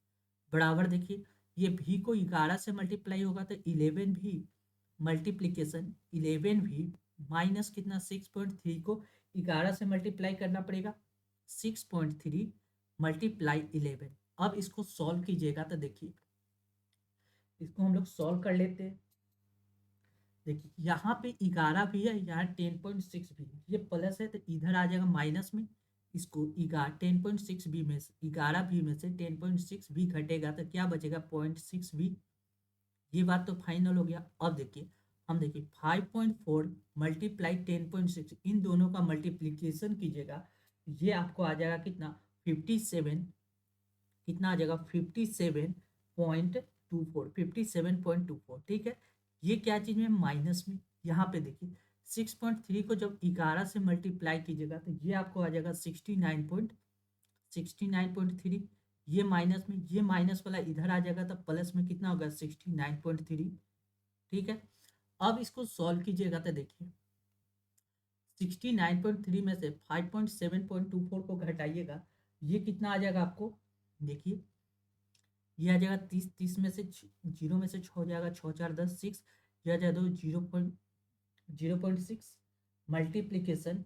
[SPEAKER 1] बराबर, देखिए ये भी को 11 से मल्टीप्लाई होगा तो 11 भी मल्टीप्लीकेशन 11 भी माइनस कितना 6.3 को 11 से मल्टीप्लाई करना पड़ेगा 6.3 मल्टीप्लाई 11। अब इसको सॉल्व कीजिएगा तो देखिए इसको हम लोग सॉल्व कर लेते हैं। देखिए यहाँ पे 11 भी है, यहाँ 10.6 भी है, ये प्लस है तो इधर आ जाएगा माइनस में। इसको 10.6 बी में से 11 बी में से 10.6 बी घटेगा तो क्या बचेगा 0.6 बी। ये बात तो फाइनल हो गया। अब देखिए हम देखिए 5.4 मल्टीप्लाई 10.6 इन दोनों का मल्टीप्लीकेशन कीजिएगा, ये आपको आ जाएगा कितना 57, कितना आ जाएगा 57.24, 57.24। ठीक है, ये क्या चीज में माइनस में। यहाँ पे देखिए 6.3 को जब 11 से मल्टीप्लाई कीजिएगा तो ये आपको आ जाएगा 69.3। ये माइनस में, ये माइनस वाला इधर आ जाएगा तो प्लस में कितना होगा 69.3। ठीक है, अब इसको सॉल्व कीजिएगा तो देखिए 69.3 में से 5.7.24 को घटाइएगा, ये कितना आ जाएगा आपको, देखिए ये आ जाएगा 30, 30 में से जीरो में से छः हो जाएगा, 6 4 10 6, ये आ जाएगा 0.6 मल्टीप्लीकेशन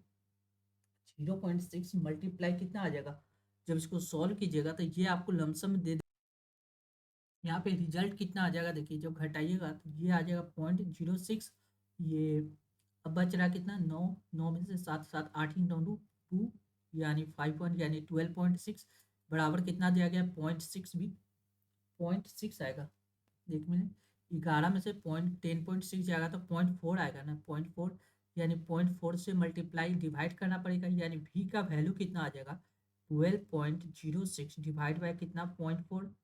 [SPEAKER 1] 0.6 मल्टीप्लाई कितना आ जाएगा, जब इसको सॉल्व कीजिएगा तो ये आपको लमसम दे दे। यहाँ पे रिजल्ट कितना आ जाएगा देखिए, जब घटाइएगा तो ये आ जाएगा 0.06। ये अब बच रहा कितना 9, 9 में से 7 7 8 ही 9 2 यानी 5 यानी 12.6 बराबर कितना दिया गया 0.6 भी 0.6 आएगा। देख मैंने 11 में से 10.6 जाएगा तो 0.4 आएगा ना, 0.4 यानी 0.4 से मल्टीप्लाई डिवाइड करना पड़ेगा, यानी v का वैल्यू कितना आ जाएगा 12.06 डिवाइड बाय कितना 0.4।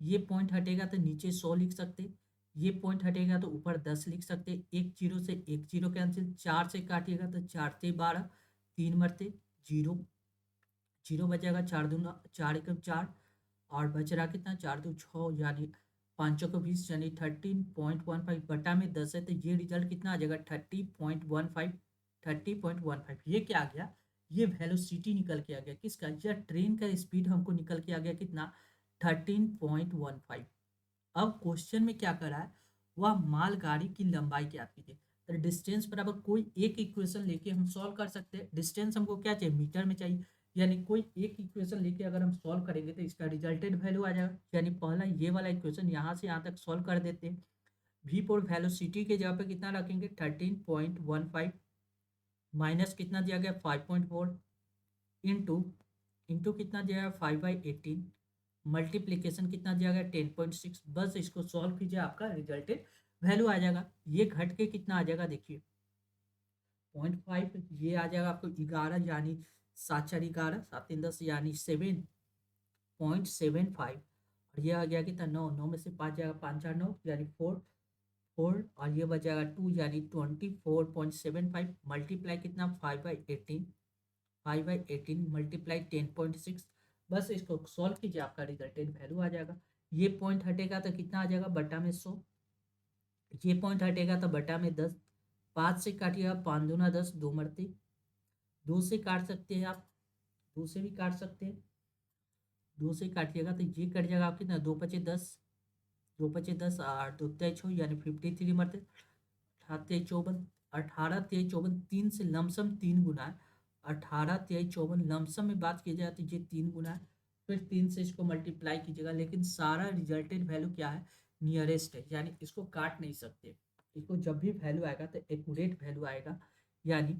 [SPEAKER 1] ये पॉइंट हटेगा तो नीचे 100 लिख सकते, ये पॉइंट हटेगा तो ऊपर 10 लिख सकते। एक जीरो से एक जीरो कैंसिल, 4 से काटिएगा तो 4 से 12, 3 मरते जीरो, जीरो बचेगा 4 दूना 4 एकम 4 और बच रहा कितना 4 दो 6 यानी 5 को 20 यानी 13.15 बटा में 10 है तो ये रिजल्ट कितना आ जाएगा 30.15। 30.15 ये क्या आ गया, ये वेलोसिटी निकल के आ गया किसका, या ट्रेन का स्पीड हमको निकल के आ गया कितना 13.15। अब क्वेश्चन में क्या करा है, वह मालगाड़ी की लंबाई क्या कीजिए। तो डिस्टेंस बराबर कोई एक इक्वेशन लेके हम सॉल्व कर सकते हैं। डिस्टेंस हमको क्या चाहिए मीटर में चाहिए, यानी कोई एक इक्वेशन लेके अगर हम सॉल्व करेंगे तो इसका रिजल्टेंट वैल्यू आ जाएगा। यानी पहला ये वाला इक्वेशन यहाँ से यहाँ तक सॉल्व कर देते हैं। वी फॉर वेलोसिटी के जगह पे कितना रखेंगे 13.15 माइनस कितना दिया गया 5.4 इंटू इंटू कितना दिया गया 5/18 मल्टीप्लीकेशन कितना दिया गया 10.6। बस इसको सॉल्व कीजिए आपका रिजल्टेंट वैल्यू आ जाएगा। ये घट के कितना आ जाएगा देखिए 0.5, ये आ जाएगा आपको 11 यानी 7×4 = 7 × 10 यानी 7.75। और ये आ गया कितना 9, 9 में से 5 जाएगा 5×4 = 9 यानी 4 और ये बच जाएगा 2 यानी 24.75 मल्टीप्लाई कितना 5/18 5/18 मल्टीप्लाई 10.6। बस इसको सॉल्व कीजिए आपका रिजल्टेंट वैल्यू आ जाएगा। ये पॉइंट हटेगा तो कितना आ जाएगा बटा में 100, ये पॉइंट हटेगा तो बटा में 10। 5 से काटिएगा 5 दूना 10, 2 मरते 2 से काट सकते हैं आप, 2 से भी काट सकते हैं, 2 से काटिएगा तो ये कट जाएगा आप कितना 2 × 5 = 10, 2 × 5 = 10 8 2 × 6 यानी 53 मरते 18 54 18 23 54 3 से लमसम 3 गुना है। 18 23 54 लमसम में बात की जाए तो ये 3 गुना है। फिर 3 से इसको मल्टीप्लाई कीजिएगा, लेकिन सारा रिजल्टेंट वैल्यू क्या है नियरेस्ट है, यानी इसको काट नहीं सकते। इसको जब भी वैल्यू आएगा तो एक्यूरेट वैल्यू आएगा। यानी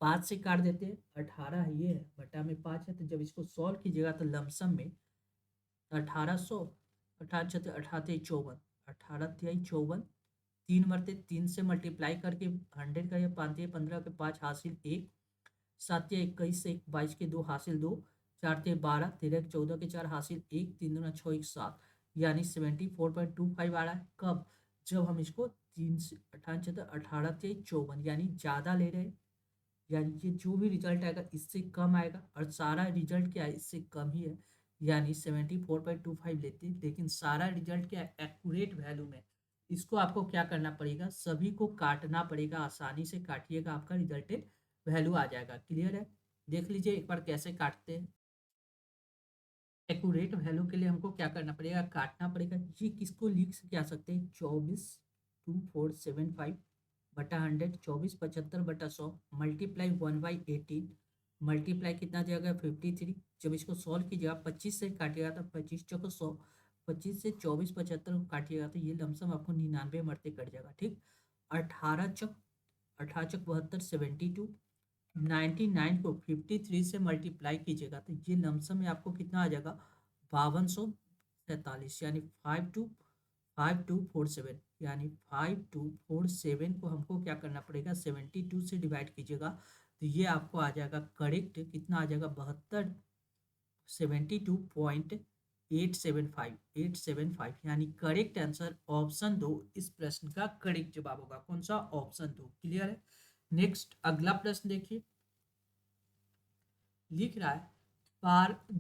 [SPEAKER 1] 5 से काट देते हैं 18 है ये है बटा में 5 है, तो जब इसको सॉल्व कीजिएगा तो लमसम में 1800 18 छत्ते 18 54 18 54 3 मरते 3 से मल्टीप्लाई करके 100 करिए 5 15 के 5 हासिल 1 7 21 से 22 के 2 हासिल 2 4 12 13 के 14 के 4 हासिल 1 3 दूना 6 1 7 यानी 74.25 आ रहा है। कब जब हम इसको 3 से 18 18 54 यानी ज़्यादा ले रहे हैं, यानी ये जो भी रिजल्ट आएगा इससे कम आएगा और सारा रिजल्ट क्या है इससे कम ही है, यानी 74.25 लेते हैं। लेकिन सारा रिजल्ट क्या है एक्यूरेट वैल्यू में। इसको आपको क्या करना पड़ेगा सभी को काटना पड़ेगा, आसानी से काटिएगा आपका रिजल्टेड वैल्यू आ जाएगा। क्लियर है, देख लीजिए एक बार कैसे काटते हैं। एक्यूरेट वैल्यू के लिए हमको क्या करना पड़ेगा काटना पड़ेगा। ये किसको लिख क्या सकते हैं 242475 बटा 100 24 75 बटा 100 मल्टीप्लाई 1/18 मल्टीप्लाई कितना जाएगा 53। जब इसको सॉल्व कीजिएगा 25 से काटिएगा तो 25 चौको 100, 25 से 24 75 को काटिएगा तो ये लमसम आपको 99 मरते कट जाएगा। ठीक 18 चौक 18 चौक 72 72 99 को 53 से मल्टीप्लाई कीजिएगा तो ये लमसम में आपको कितना आ जाएगा 5247 यानी 5247 यानी 5247 को हमको क्या करना पड़ेगा 72 से डिवाइड कीजिएगा तो ये आपको आ जाएगा करेक्ट कितना आ जाएगा 875 यानी करेक्ट आंसर ऑप्शन 2 इस प्रश्न का करेक्ट जवाब होगा। कौन सा ऑप्शन 2। क्लियर है। नेक्स्ट अगला प्रश्न देखिए, लिख रहा है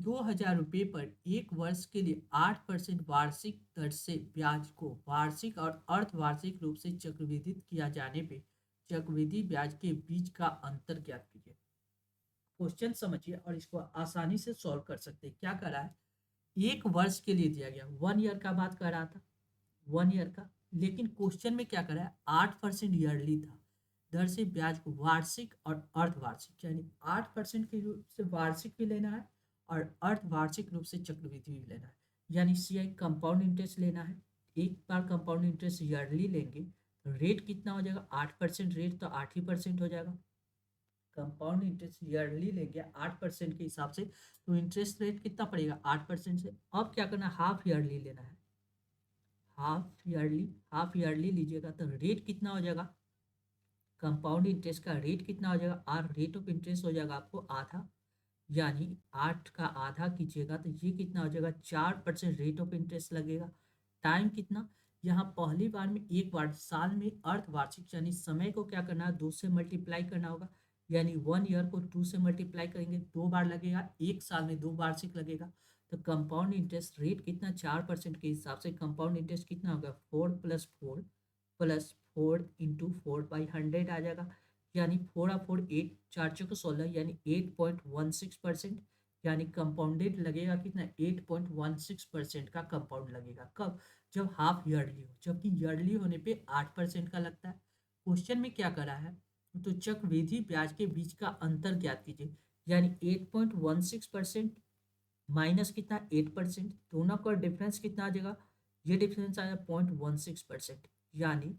[SPEAKER 1] 2000 रुपये पर एक वर्ष के लिए 8% वार्षिक दर से ब्याज को वार्षिक और अर्धवार्षिक रूप से चक्रवृद्धि किया जाने पे चक्रवृद्धि ब्याज के बीच का अंतर ज्ञात कीजिए। क्वेश्चन समझिए और इसको आसानी से सॉल्व कर सकते हैं। क्या कर रहा है एक वर्ष के लिए दिया गया 1 ईयर का बात कर रहा था 1 ईयर का, लेकिन क्वेश्चन में क्या कर रहा है 8% ईयरली था दर से ब्याज को वार्षिक और अर्धवार्षिक यानी 8% के रूप से वार्षिक भी लेना है और अर्धवार्षिक रूप से चक्रवृद्धि भी लेना है, यानी सीआई कंपाउंड इंटरेस्ट लेना है। एक बार कंपाउंड इंटरेस्ट ईयरली लेंगे तो रेट कितना हो जाएगा 8%, रेट तो 8% हो जाएगा। कंपाउंड इंटरेस्ट ईयरली लेंगे 8% के हिसाब से तो इंटरेस्ट रेट कितना पड़ेगा 8% से। अब क्या करना हाफ ईयरली लेना है, हाफ ईयरली लीजिएगा तो रेट कितना हो जाएगा कंपाउंड इंटरेस्ट का रेट कितना हो जाएगा आर रेट ऑफ इंटरेस्ट हो जाएगा आपको आधा, यानी 8 का आधा कीजिएगा तो ये कितना हो जाएगा 4% रेट ऑफ इंटरेस्ट लगेगा। टाइम कितना यहाँ पहली बार में एक बार साल में अर्धवार्षिक यानी समय को क्या करना है 2 से मल्टीप्लाई करना होगा, यानी 1 ईयर को 2 से मल्टीप्लाई करेंगे 2 बार लगेगा, एक साल में 2 वार्षिक लगेगा। तो कंपाउंड इंटरेस्ट रेट कितना 4% के हिसाब से कंपाउंड इंटरेस्ट कितना होगा 4 इंटू 4/100 आ जाएगा, यानी 4 4 चौको 16 यानी 8.16%, यानी कंपाउंडेड लगेगा कितना 8.16% का कंपाउंड लगेगा। कब जब हाफ ईयरली हो, जबकि ईयरली होने पे 8% का लगता है। क्वेश्चन में क्या करा है तो चक्रवृद्धि ब्याज के बीच का अंतर ज्ञात कीजिए। यानी 8.16% माइनस कितना 8%, दोनों का डिफरेंस कितना आ जाएगा, ये डिफरेंस आएगा 0.16%। यानी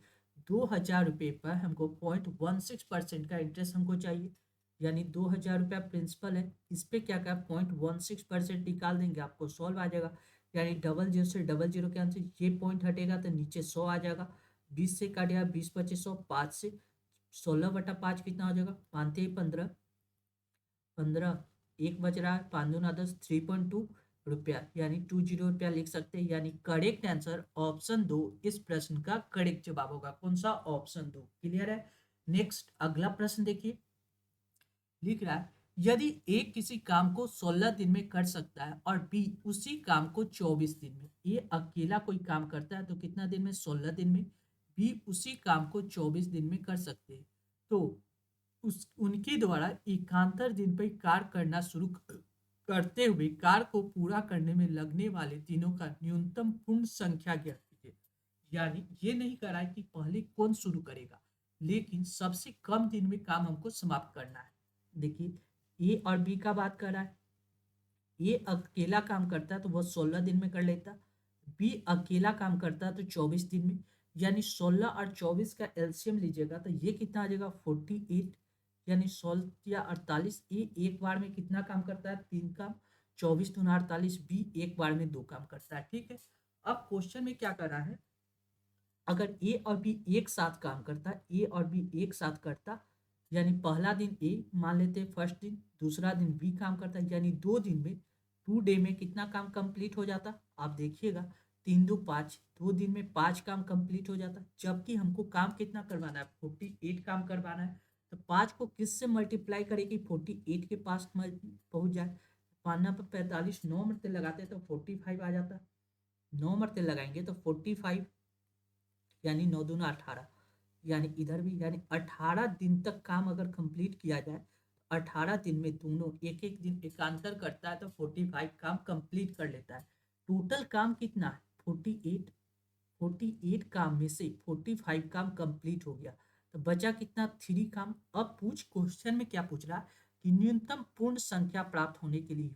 [SPEAKER 1] 2,000 रुपये पर हमको 0.16% का इंटरेस्ट हमको चाहिए। यानी 2,000 रुपया प्रिंसिपल है, इस पे क्या क्या 0.16% निकाल देंगे, आपको सॉल्व आ जाएगा। यानी डबल जीरो से डबल जीरो के आंसर ये पॉइंट हटेगा तो नीचे 100 आ जाएगा। 20 से काटेगा 20 25 100, 5 से 16/5 कितना हो जाएगा, 5 3 15, 15, एक बच रहा है, 5 दूना 10, 3.2 रुपया, यानी 20 रुपया लिख सकते हैं। यानी करेक्ट आंसर ऑप्शन दो इस प्रश्न का करेक्ट जवाब होगा। कौन सा, ऑप्शन दो। क्लियर है। नेक्स्ट अगला प्रश्न देखिए, लिख रहा है यदि ए किसी काम को 16 दिन में कर सकता है और बी उसी काम को 24 दिन में, ए अकेला कोई काम करता है तो कितना दिन में, 16 दिन में, बी उसी काम को 24 दिन में कर सकते हैं, तो उस उनके द्वारा एकांतर दिन पर कार्य करना शुरू करते हुए कार्य को पूरा करने में लगने वाले दिनों का न्यूनतम पूर्ण संख्या ज्ञात कीजिए। यानी ये नहीं करा है कि पहले कौन शुरू करेगा, लेकिन सबसे कम दिन में काम हमको समाप्त करना है। देखिए ए और बी का बात कर रहा है, ए अकेला काम करता है तो वह 16 दिन में कर लेता, बी अकेला काम करता है तो 24 दिन में। यानी 16 और 24 का एलसीएम लीजिएगा तो ये कितना आ जाएगा, 48। यानी 16 या 48, ए एक बार में कितना काम करता है, 3 काम, 24 दूना 48, बी एक बार में 2 काम करता है। ठीक है। अब क्वेश्चन में क्या कर रहा है, अगर ए और बी एक साथ काम करता, ए और बी एक साथ करता, यानी पहला दिन ए मान लेते हैं फर्स्ट दिन, दूसरा दिन बी काम करता, यानी 2 दिन में, 2 डे में कितना काम कंप्लीट हो जाता, आप देखिएगा, 3 2 5, 2 दिन में 5 काम कंप्लीट हो जाता। जबकि हमको काम कितना करवाना है, 48 काम करवाना है, तो 5 को किससे मल्टीप्लाई करेगी, 48 के पास पहुंच जाए। 5 पर 45, 9 मरते लगाते तो 45 आ जाता, 9 मरते लगाएंगे तो 45, यानी 9 दूना 18, यानी इधर भी, यानी 18 दिन तक काम अगर कंप्लीट किया जाए, 18 दिन में दोनों एक एक दिन एकांतर करता है तो 45 काम कंप्लीट कर लेता है। टोटल काम कितना है, 48, 48 काम में से 45 काम कंप्लीट हो गया, तो बचा कितना, 3 काम। अब पूछ क्वेश्चन में क्या पूछ रहा है कि न्यूनतम पूर्ण संख्या प्राप्त होने के लिए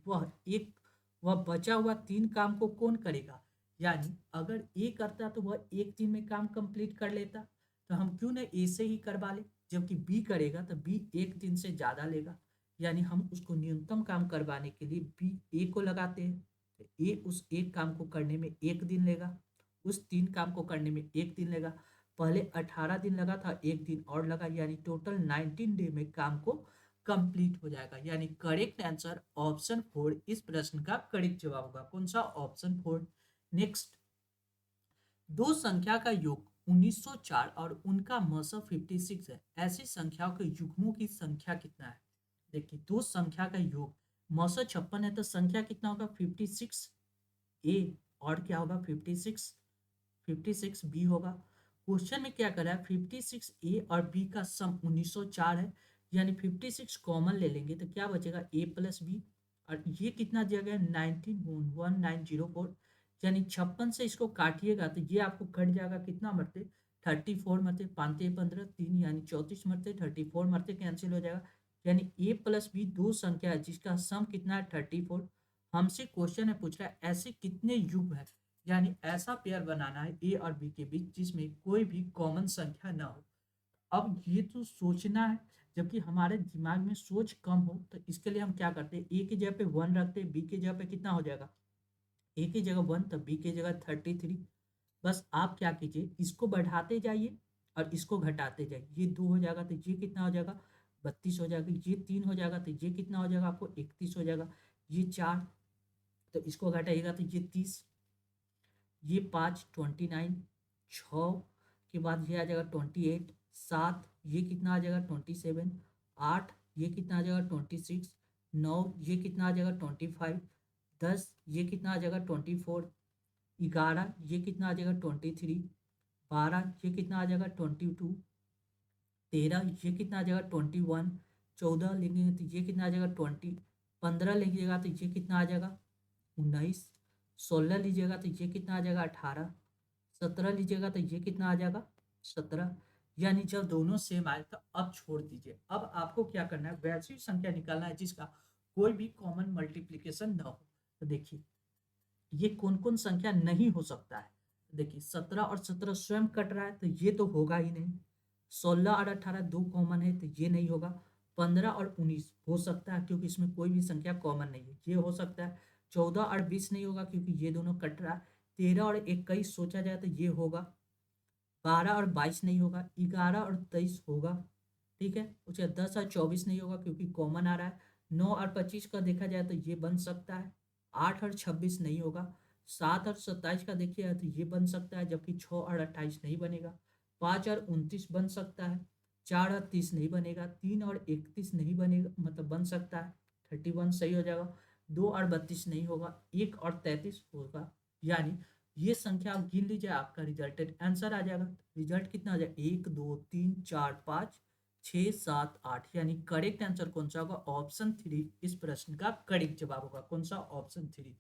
[SPEAKER 1] वह बचा हुआ 3 काम को कौन करेगा। यानी अगर ए करता तो वह एक दिन में काम कंप्लीट कर लेता, तो हम क्यों ना ए से ही करवा ले। जबकि बी करेगा तो बी एक दिन से ज्यादा लेगा, यानी हम उसको न्यूनतम काम करवाने के लिए बी ए को लगाते हैं, तो ए उस एक काम को करने में एक दिन लेगा, उस 3 काम को करने में एक दिन लगा। पहले 18 दिन लगा था, एक दिन और लगा, यानी टोटल 19 डे में काम को कंप्लीट हो जाएगा। यानी करेक्ट आंसर ऑप्शन 4 इस प्रश्न का करेक्ट जवाब होगा। कौन सा, ऑप्शन 4। नेक्स्ट, दो संख्या का योग 1904 और उनका मौसा 56 है, ऐसी संख्याओं के युग्मों की संख्या कितना है। देखिए दो संख्या का योग मौसा 56 है तो संख्या कितना होगा, 56 ए, और क्या होगा 56, 56 बी होगा। क्वेश्चन में क्या करा है, 56 ए और बी का सम 1904 है, यानी 56 कॉमन ले लेंगे तो क्या बचेगा, ए प्लस बी, और ये कितना दिया गया, 191904, यानी 56 से इसको काटिएगा तो ये आपको कट जाएगा, कितना मरते, 34 मरते, 5 3 15 3, यानी 34 मरते, 34 मरते कैंसिल हो जाएगा। यानी ए प्लस बी दो संख्या है जिसका सम कितना है, 34। हमसे क्वेश्चन में पूछ रहा है ऐसे कितने युग है, यानी ऐसा पेयर बनाना है ए और बी के बीच जिसमें कोई भी कॉमन संख्या ना हो। अब ये तो सोचना है, जबकि हमारे दिमाग में सोच कम हो, तो इसके लिए हम क्या करते हैं, ए की जगह पे 1 रखते हैं, बी की जगह पे कितना हो जाएगा, ए की जगह 1 तो बी की जगह 33। बस आप क्या कीजिए, इसको बढ़ाते जाइए और इसको घटाते जाइए, ये 2 हो जाएगा तो ये कितना हो जाएगा, 32 हो जाएगा, ये 3 हो जाएगा तो ये कितना हो जाएगा आपको, 31 हो जाएगा, ये 4 तो इसको घटाइएगा तो ये 30, ये 5 29, 6 के बाद ये आ जाएगा 28, 7 ये कितना आ जाएगा 27, 8 ये कितना आ जाएगा 26, 9 ये कितना आ जाएगा 25, 10 ये कितना आ जाएगा 24, 11 ये कितना आ जाएगा 23, 12 ये कितना आ जाएगा 22, 13 ये कितना आ जाएगा 21, 14 लिखेंगे तो ये कितना आ जाएगा 20, 15 लिखिएगा तो ये कितना आ जाएगा 19, 16 लीजिएगा तो ये कितना आ जाएगा 18, 17 लीजिएगा तो ये कितना आ जाएगा 17, यानी जब दोनों सेम आए तो अब छोड़ दीजिए। अब आपको क्या करना है, वैसी संख्या निकालना है जिसका कोई भी कॉमन मल्टीप्लीकेशन न हो। तो देखिए ये कौन कौन संख्या नहीं हो सकता है। देखिए 17 और 17 स्वयं कट रहा है तो ये तो होगा ही नहीं। 16 और 18 दो कॉमन है तो ये नहीं होगा। 15 और 19 हो सकता है क्योंकि इसमें कोई भी संख्या कॉमन नहीं है, ये हो सकता है। 14 और 20 नहीं होगा क्योंकि ये दोनों कट रहा है। 13 और 21 सोचा जाए तो ये होगा। 12 और 22 नहीं होगा। 11 और 23 होगा, ठीक है। उसके 10 और 24 नहीं होगा क्योंकि कॉमन आ रहा है। 9 और 25 का देखा जाए तो ये बन सकता है। 8 और 26 नहीं होगा। 7 और 27 का देखिए तो ये बन सकता है, जबकि 6 और 28 नहीं बनेगा। 5 और 29 बन सकता है। 4 और 30 नहीं बनेगा। 3 और 31 नहीं बनेगा, मतलब बन सकता है। 31 सही हो जाएगा। 2 और 32 नहीं होगा। 1 और 33 होगा। यानी ये संख्या आप गिन लीजिए, आपका रिजल्टेड आंसर आ जाएगा। रिजल्ट कितना आ जाएगा, 1 2 3 4 5 6 7 8। यानी करेक्ट आंसर कौन सा होगा, ऑप्शन 3 इस प्रश्न का करेक्ट जवाब होगा। कौन सा, ऑप्शन 3।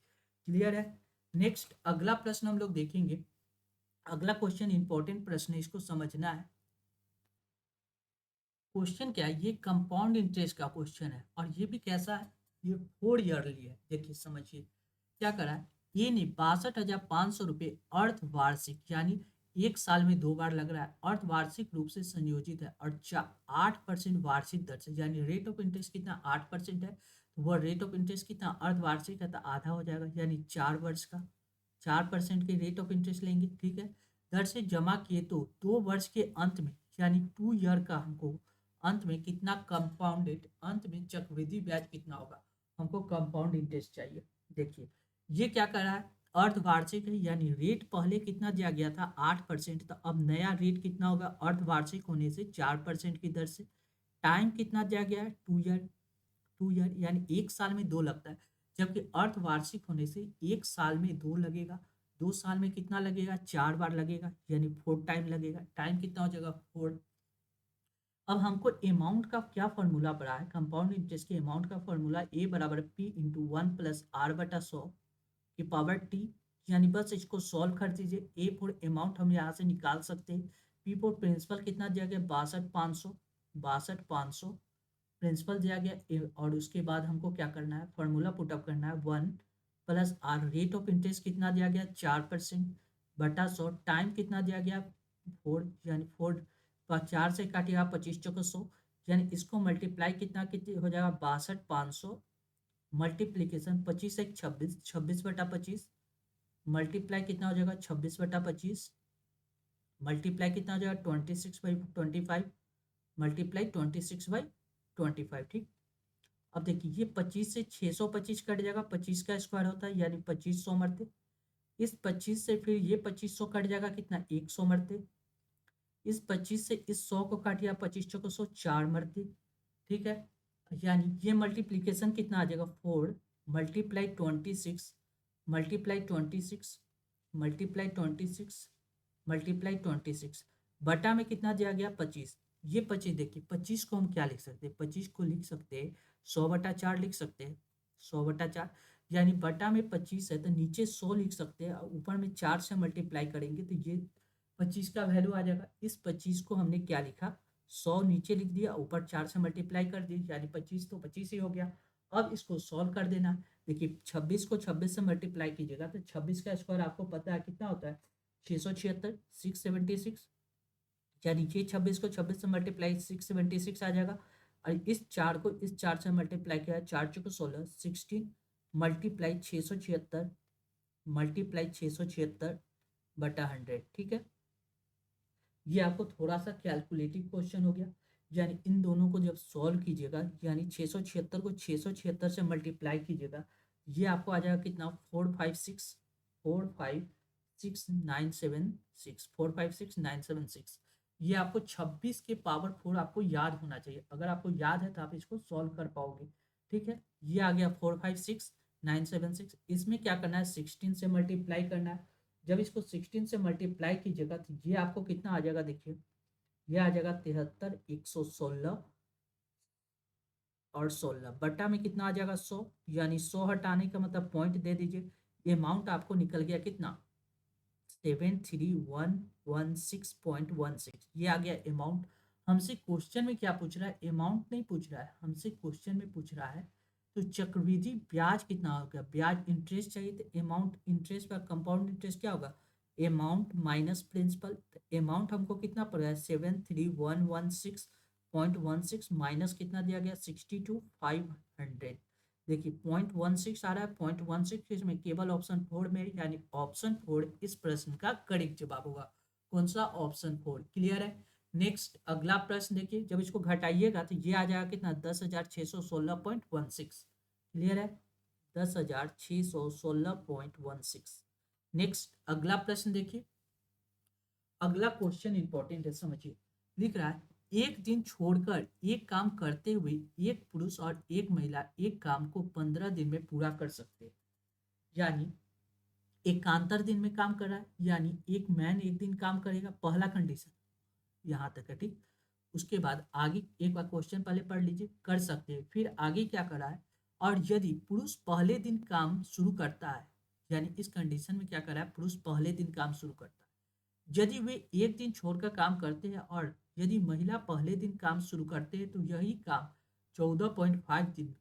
[SPEAKER 1] क्लियर है। नेक्स्ट अगला प्रश्न हम लोग देखेंगे। अगला क्वेश्चन इंपॉर्टेंट प्रश्न है, इसको समझना है। क्वेश्चन क्या है, ये कंपाउंड इंटरेस्ट का क्वेश्चन है और ये भी कैसा है, ये 4 ईयरली है। देखिए समझिए क्या करा है। ये नहीं, 62,500 रुपये अर्थ वार्षिक, यानी एक साल में 2 बार लग रहा है। अर्थ वार्षिक रूप से संयोजित है और 8% वार्षिक दर से, यानी रेट ऑफ इंटरेस्ट कितना 8% है। तो वह रेट ऑफ इंटरेस्ट कितना अर्थ वार्षिक है तो आधा हो जाएगा, यानी 4 वर्ष का 4% के रेट ऑफ इंटरेस्ट लेंगे, ठीक है। दर से जमा किए तो 2 वर्ष के अंत में, यानी 2 ईयर का हमको अंत में कितना कंपाउंडेड, अंत में चक्रवृद्धि ब्याज कितना होगा, हमको कंपाउंड इंटरेस्ट चाहिए। देखिए ये क्या कर रहा है, अर्धवार्षिक है, यानी रेट पहले कितना दिया गया था 8%, तो अब नया रेट कितना होगा अर्धवार्षिक होने से 4% की दर से। टाइम कितना दिया गया है 2 ईयर, 2 ईयर यानी एक साल में दो लगता है। जबकि अर्धवार्षिक होने से एक साल में दो लगेगा, 2 साल में कितना लगेगा 4 बार लगेगा, यानी 4 टाइम लगेगा। टाइम कितना हो जाएगा 4। अब हमको अमाउंट का क्या फॉर्मूला पड़ा है, कंपाउंड इंटरेस्ट के अमाउंट का फॉर्मूला ए बराबर पी इंटू 1 + r/100 की पावर टी। यानी बस इसको सॉल्व कर दीजिए। ए फॉर अमाउंट हम यहाँ से निकाल सकते हैं। पी फॉर प्रिंसिपल कितना दिया गया 62,500, 62,500 प्रिंसिपल दिया गया और उसके बाद हमको क्या करना है, फॉर्मूला पुटअप करना है। 1 + r, रेट ऑफ इंटरेस्ट कितना दिया गया 4%/100। टाइम कितना दिया गया 4, यानी 4 4 से काटिएगा 25 × 100, यानी इसको मल्टीप्लाई कितनी हो जाएगा 62,500 मल्टीप्लीकेशन 25 × 1 26, 26/25 मल्टीप्लाई कितना हो जाएगा 26/25 मल्टीप्लाई कितना हो जाएगा 26/25 मल्टीप्लाई 26/25, ठीक। अब देखिए ये 25 से 625 कट जाएगा, 25 का स्क्वायर होता है यानी 2500 मरते। इस 25 से फिर ये 2500 कट जाएगा कितना 100 मरते। इस 25 से इस 100 को काटिए 25 × 100 4 मरते, ठीक है। यानी ये मल्टीप्लीकेशन कितना आ जाएगा 4 मल्टीप्लाई 26 मल्टीप्लाई 26 मल्टीप्लाई 26 मल्टीप्लाई 26 बटा में कितना दिया गया 25। ये 25 देखिए 25 को हम क्या लिख सकते हैं, 25 को लिख सकते हैं 100/4 लिख सकते हैं, 100/4। यानी बटा में 25 है तो नीचे 100 लिख सकते हैं, ऊपर में 4 से मल्टीप्लाई करेंगे तो ये 25 का वैल्यू आ जाएगा। इस 25 को हमने क्या लिखा 100 नीचे लिख दिया, ऊपर 4 से मल्टीप्लाई कर दिया, यानी 25 तो 25 ही हो गया। अब इसको सॉल्व कर देना। देखिए 26 को 26 से मल्टीप्लाई कीजिएगा तो 26 का स्क्वायर आपको पता है कितना होता है 676, 676, यानी ये 26 को 26 से मल्टीप्लाई 676 आ जाएगा। और इस 4 को इस 4 से मल्टीप्लाई किया 4 × 4 = 16, 16 मल्टीप्लाई 676 मल्टीप्लाई 676/100, ठीक है। ये आपको थोड़ा सा कैलकुलेटिव क्वेश्चन हो गया। यानी इन दोनों को जब सॉल्व कीजिएगा, यानी 676 को 676 से मल्टीप्लाई कीजिएगा, ये आपको आ जाएगा कितना 456 456,976 456,976। ये आपको 26 के पावर 4 आपको याद होना चाहिए। अगर आपको याद है तो आप इसको सॉल्व कर पाओगे, ठीक है। ये आ गया 456,976। इसमें क्या करना है 16 से मल्टीप्लाई करना है। जब इसको 16 से मल्टीप्लाई कीजिएगा तो ये आपको कितना आ जाएगा, देखिए ये आ जाएगा 73,116 और 16 बटा में कितना आ जाएगा 100, यानी 100 हटाने का मतलब पॉइंट दे दीजिए। ये अमाउंट आपको निकल गया कितना 73,116.16 ये आ गया अमाउंट। हमसे क्वेश्चन में क्या पूछ रहा है, अमाउंट नहीं पूछ रहा है, हमसे क्वेश्चन में पूछ रहा है तो चक्रवृद्धि ब्याज कितना होगा, ब्याज इंटरेस्ट चाहिए तो अमाउंट इंटरेस्ट पर कंपाउंड इंटरेस्ट क्या होगा, अमाउंट माइनस प्रिंसिपल। अमाउंट हमको कितना पड़ रहा है 73,116.16 माइनस कितना दिया गया 62,500। देखिए 0.16 आ रहा है, 0.16 इसमें केवल ऑप्शन 4 में, यानी ऑप्शन 4 इस प्रश्न का करेक्ट जवाब होगा। कौन सा, ऑप्शन 4। क्लियर है। नेक्स्ट अगला प्रश्न देखिए, जब इसको घटाइएगा तो ये आ जाएगा कितना 10,616.16। क्लियर है, 10,616.16। नेक्स्ट अगला प्रश्न देखिए, अगला क्वेश्चन इंपॉर्टेंट है, समझिए। लिख रहा है एक दिन छोड़कर एक काम करते हुए एक पुरुष और एक महिला एक काम को 15 दिन में पूरा कर सकते हैं। यानी एकांतर दिन में काम कर रहा है, यानी एक मैन एक दिन काम करेगा, पहला कंडीशन यहाँ तक है, ठीक। उसके बाद आगे एक बार क्वेश्चन पहले पढ़ लीजिए, कर सकते हैं, फिर आगे क्या कर रहा है, और यदि पुरुष पहले दिन काम शुरू करता है, यानी इस कंडीशन में क्या कर रहा है, पुरुष पहले दिन काम शुरू करता है, यदि वे एक दिन छोड़कर काम करते हैं और यदि महिला पहले दिन काम शुरू करते हैं तो यही काम 14.5 दिन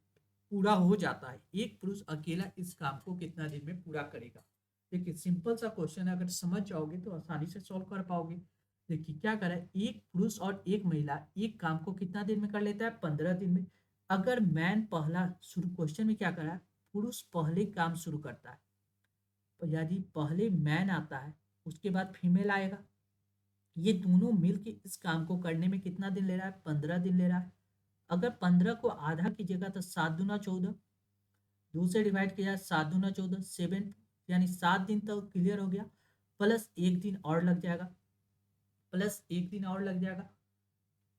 [SPEAKER 1] पूरा हो जाता है। एक पुरुष अकेला इस काम को कितना दिन में पूरा करेगा। देखिए सिंपल सा क्वेश्चन है, अगर समझ जाओगे तो आसानी से सॉल्व कर पाओगे। देखिए क्या कर रहा है, एक पुरुष और एक महिला एक काम को कितना दिन में कर लेता है, 15 दिन में। अगर मैन पहला शुरू, क्वेश्चन में क्या कर रहा है, पुरुष पहले काम शुरू करता है, तो यदि पहले मैन आता है उसके बाद फीमेल आएगा, ये दोनों मिलके इस काम को करने में कितना दिन ले रहा है, 15 दिन ले रहा है। अगर 15 को आधा कीजिएगा तो 7 दूना 14, 2 से डिवाइड किया 7 दूना 14, 7, यानी 7 दिन तक क्लियर हो गया। प्लस एक दिन और लग जाएगा, प्लस एक दिन और लग जाएगा,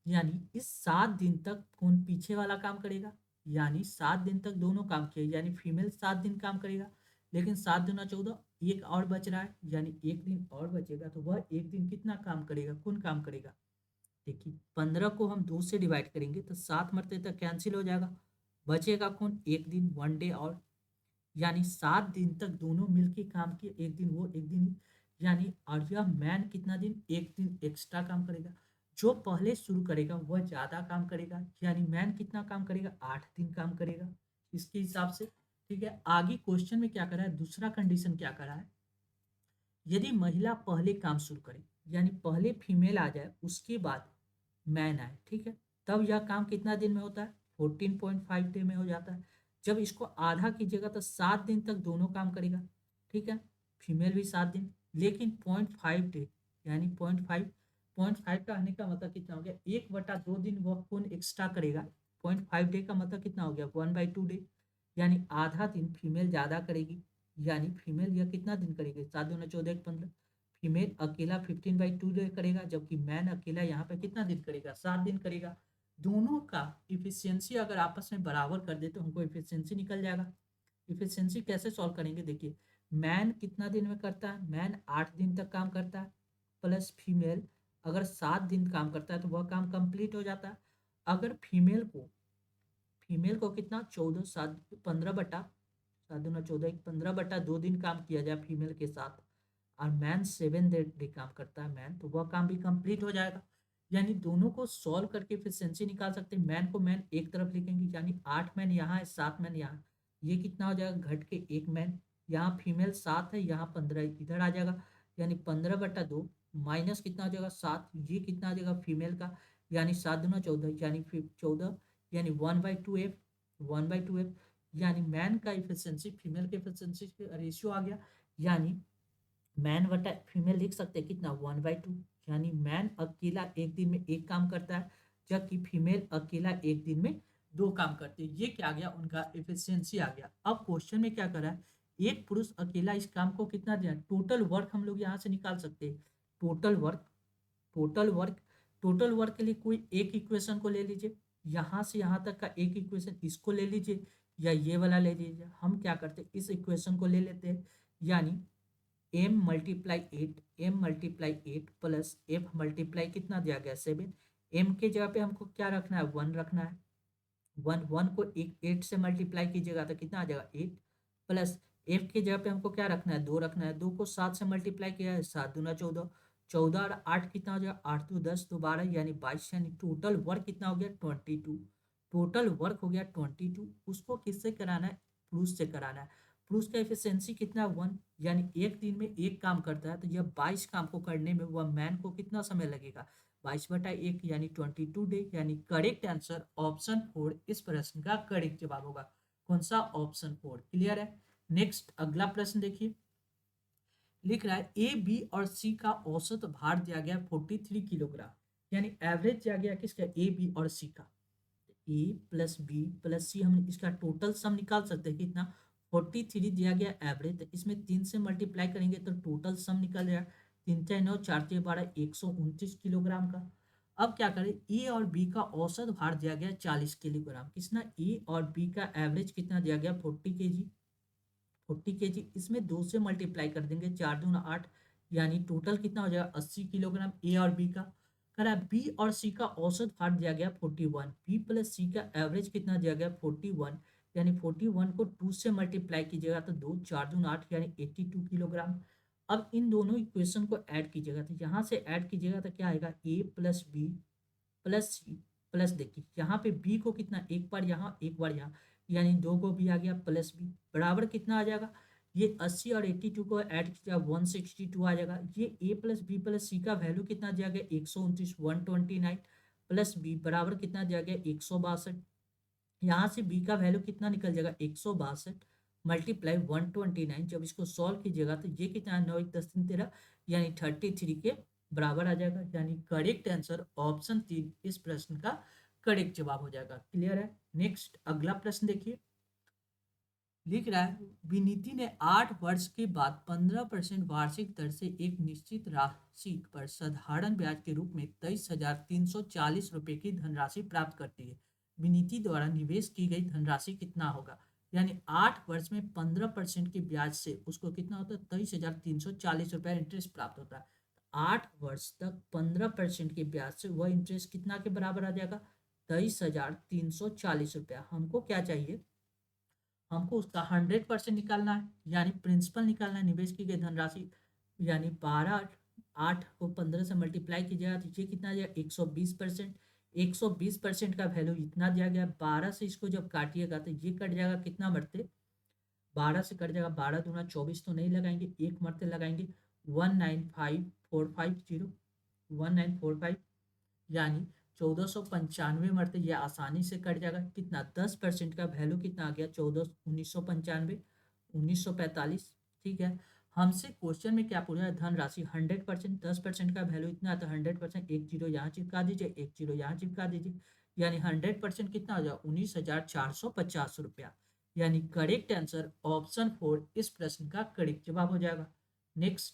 [SPEAKER 1] यानी इस 7 दिन तक कौन पीछे वाला काम करेगा, यानी 7 दिन तक दोनों काम किए, यानी फीमेल 7 दिन काम करेगा। लेकिन 7 दूना 14, एक और बच रहा है, यानी एक दिन और बचेगा, तो वह एक दिन कितना काम करेगा, कौन काम करेगा। देखिए 15 को हम 2 से डिवाइड करेंगे तो 7 मरते तक कैंसिल हो जाएगा, बचेगा कौन, एक दिन, 1 डे और, यानी 7 दिन तक दोनों मिलके काम किए, एक दिन वो एक दिन, यानी और यह मैन कितना दिन, एक दिन एक्स्ट्रा काम करेगा। जो पहले शुरू करेगा वह ज्यादा काम करेगा, यानी मैन कितना काम करेगा, 8 दिन काम करेगा इसके हिसाब से। ठीक है, आगे क्वेश्चन में क्या कर रहा है, दूसरा कंडीशन क्या कर रहा है, यदि महिला पहले काम शुरू करे, यानी पहले फीमेल आ जाए उसके बाद मैन आए, ठीक है, तब यह काम कितना दिन में होता है, 14.5 डे में हो जाता है। जब इसको आधा कीजिएगा तो 7 दिन तक दोनों काम करेगा, ठीक है, फीमेल भी 7 दिन, लेकिन 0.5 डे, यानी 0.5 का आने का मतलब कितना हो गया, 1/2 दिन वह कौन एक्स्ट्रा करेगा, 0.5 डे का मतलब कितना हो गया, 1/2 डे, यानी आधा दिन फीमेल ज़्यादा करेगी, यानी फीमेल यह कितना दिन करेगी, 7 दूना 14 15, फीमेल अकेला 15/2 करेगा, जबकि मैन अकेला यहाँ पे कितना दिन करेगा, 7 दिन करेगा। दोनों का इफिशियंसी अगर आपस में बराबर कर दे तो हमको इफिशियंसी निकल जाएगा। इफिशियंसी कैसे सॉल्व करेंगे, देखिए मैन कितना दिन में करता है, मैन 8 दिन तक काम करता है, प्लस फीमेल अगर 7 दिन काम करता है तो वह काम कंप्लीट हो जाता है। अगर फीमेल को कितना 14 7 15 बटा 7 दूना 14, 15/2 दिन काम किया जाए फीमेल के साथ, और मैन 7 डे काम करता है मैन, तो वह काम भी कंप्लीट हो जाएगा। यानी दोनों को सॉल्व करके एफिशिएंसी निकाल सकते हैं। मैन को मैन एक तरफ लिखेंगे, यानी 8 मैन यहाँ है, 7 मैन यहाँ, ये कितना हो जाएगा, घट के 1 मैन, यहाँ फीमेल 7 है, यहाँ 15 इधर आ जाएगा, यानी 15/2 माइनस कितना हो जाएगा 7, ये कितना आ जाएगा फीमेल का, यानी 7 दूना 14, यानी फिर 14, यानी 1/2f, यानी मैन का इफिशियंसी फीमेल के इफिशियंसी के रेशियो आ गया, यानी मैन बटा फीमेल लिख सकते हैं कितना, 1/2, यानी मैन अकेला एक दिन में एक काम करता है, जबकि फीमेल अकेला एक दिन में दो काम करती है। ये क्या आ गया, उनका इफिशियंसी आ गया। अब क्वेश्चन में क्या करा है, एक पुरुष अकेला इस काम को कितना दिया, टोटल वर्क हम लोग यहाँ से निकाल सकते हैं, total work, total work, total work के लिए कोई एक इक्वेशन को ले लीजिए, यहाँ से यहाँ तक का एक इक्वेशन इसको ले लीजिए, या ये वाला ले लीजिए। हम क्या करते हैं, इस इक्वेशन को ले लेते हैं, यानी m×8 प्लस f मल्टीप्लाई कितना दिया गया 7, m के जगह पे हमको क्या रखना है, 1 रखना है, 1 1 को 8 से मल्टीप्लाई कीजिएगा तो कितना आ जाएगा 8, प्लस एफ की जगह पे हमको क्या रखना है, 2 रखना है। 2 को 7 से मल्टीप्लाई किया है, 7 दूना 14, 14 और 8 कितना हो जाएगा, 8 तो 10 तो 12 यानी 22, यानी टोटल वर्क कितना हो गया 22। टोटल वर्क हो गया 22। उसको किससे कराना है, पुरुष से कराना है। पुरुष का एफिशिएंसी कितना है 1, यानी एक दिन में एक काम करता है, तो यह 22 काम को करने में वह मैन को कितना समय लगेगा, 22/1 यानी 22 डे। यानी करेक्ट आंसर ऑप्शन 4 इस प्रश्न का करेक्ट जवाब होगा। कौन सा, ऑप्शन 4। क्लियर है। नेक्स्ट अगला प्रश्न देखिए, लिख रहा है ए बी और सी का औसत भार दिया गया 43 किलोग्राम, यानी एवरेज दिया गया किसका, ए बी और सी का। ए प्लस बी प्लस सी, हम इसका टोटल सम निकाल सकते हैं कितना, 43 दिया गया एवरेज, तो इसमें 3 से मल्टीप्लाई करेंगे तो टोटल सम निकल जाएगा, 3 3 9 4 3 12 129 किलोग्राम का। अब क्या करें, ए और बी का औसत भार दिया गया 40 किलोग्राम, कितना, ए और बी का एवरेज कितना दिया गया 40 केजी, 40 केजी। इसमें 2 से मल्टीप्लाई कर देंगे, 4 दूना 8, यानी टोटल कितना हो जाएगा 80 किलोग्राम ए और बी का। करा बी और सी का औसत भार दिया गया 41, बी प्लस सी का एवरेज कितना दिया गया 41, यानी 41 को 2 से मल्टीप्लाई कीजिएगा तो 2 4 दूना 8 यानी 82 किलोग्राम। अब इन दोनों इक्वेशन को ऐड कीजिएगा, तो यहाँ से ऐड कीजिएगा तो क्या आएगा, A plus B plus C plus, देखिए यहाँ पे बी को कितना, एक बार यहाँ एक बार यहाँ, यानी 2 को भी आ गया प्लस बी, बराबर कितना आ जाएगा, ये 80 और 82 को ऐड किया 162 आ जाएगा। ये ए प्लस बी प्लस सी का वैल्यू कितना दिया गया 129 129 प्लस बी बराबर कितना दिया गया 162। यहाँ से बी का वैल्यू कितना निकल जाएगा 162 मल्टीप्लाई 129, जब इसको सॉल्व कीजिएगा तो ये कितना है 9 1 10 3 13, यानी 33 के बराबर आ जाएगा। यानी करेक्ट आंसर ऑप्शन 3 इस प्रश्न का करेक्ट जवाब हो जाएगा। क्लियर है। नेक्स्ट अगला प्रश्न देखिए, लिख रहा है विनीति ने 8 वर्ष के बाद 15% वार्षिक दर से एक निश्चित राशि पर साधारण ब्याज के रूप में 23,340 रुपये की धनराशि प्राप्त करती है। विनीति द्वारा निवेश की गई धनराशि कितना होगा, यानी 8 वर्ष में 15% के ब्याज से उसको कितना होता है 23,340 रुपया इंटरेस्ट प्राप्त होता है। 8 वर्ष तक 15% के ब्याज से वह इंटरेस्ट कितना के बराबर आ जाएगा 23,340 रुपया। हमको क्या चाहिए, हमको उसका 100% निकालना है, यानी प्रिंसिपल निकालना है, निवेश की गई धनराशि, यानी 12 8 को 15 से मल्टीप्लाई कीजिएगा तो ये कितना आ जाएगा 120%। 120% का वैल्यू इतना दिया गया, 12 से इसको जब काटिएगा तो ये कट जाएगा कितना मरते, 12 से कट जाएगा, 12 दूना 24 तो नहीं लगाएंगे, एक मरते लगाएंगे 195450, 1945, यानी 1495 मरते ये आसानी से कट जाएगा। कितना 10% का वैल्यू कितना आ गया 1995 1945। ठीक है। हमसे क्वेश्चन में क्या पूछा है, धनराशि 100%, 10% का वैल्यू इतना है तो 100%, एक जीरो यहाँ चिपका दीजिए, एक जीरो यहाँ चिपका दीजिए, यानी 100% कितना हो जाएगा 19,450 रुपया। यानी करेक्ट आंसर ऑप्शन 4 इस प्रश्न का करेक्ट जवाब हो जाएगा। नेक्स्ट,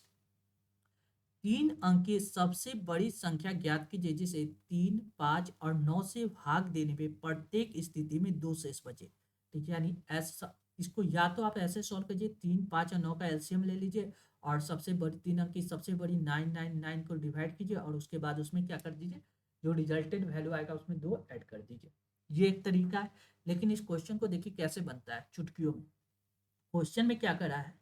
[SPEAKER 1] 3 अंक की सबसे बड़ी संख्या ज्ञात कीजिए जिसे 3 5 और 9 से भाग देने पे प्रत्येक स्थिति में 2 शेष बचे। ठीक है, यानी ऐसा इसको या तो आप ऐसे सॉल्व कीजिए, 3 5 और 9 का एलसीएम ले लीजिए और सबसे बड़ी 3 अंक की सबसे बड़ी 999 को डिवाइड कीजिए और उसके बाद उसमें क्या कर दीजिए, जो रिजल्टेंट वैल्यू आएगा उसमें 2 ऐड कर दीजिए। ये एक तरीका है, लेकिन इस क्वेश्चन को देखिए कैसे बनता है चुटकियों में। क्वेश्चन में क्या करा है,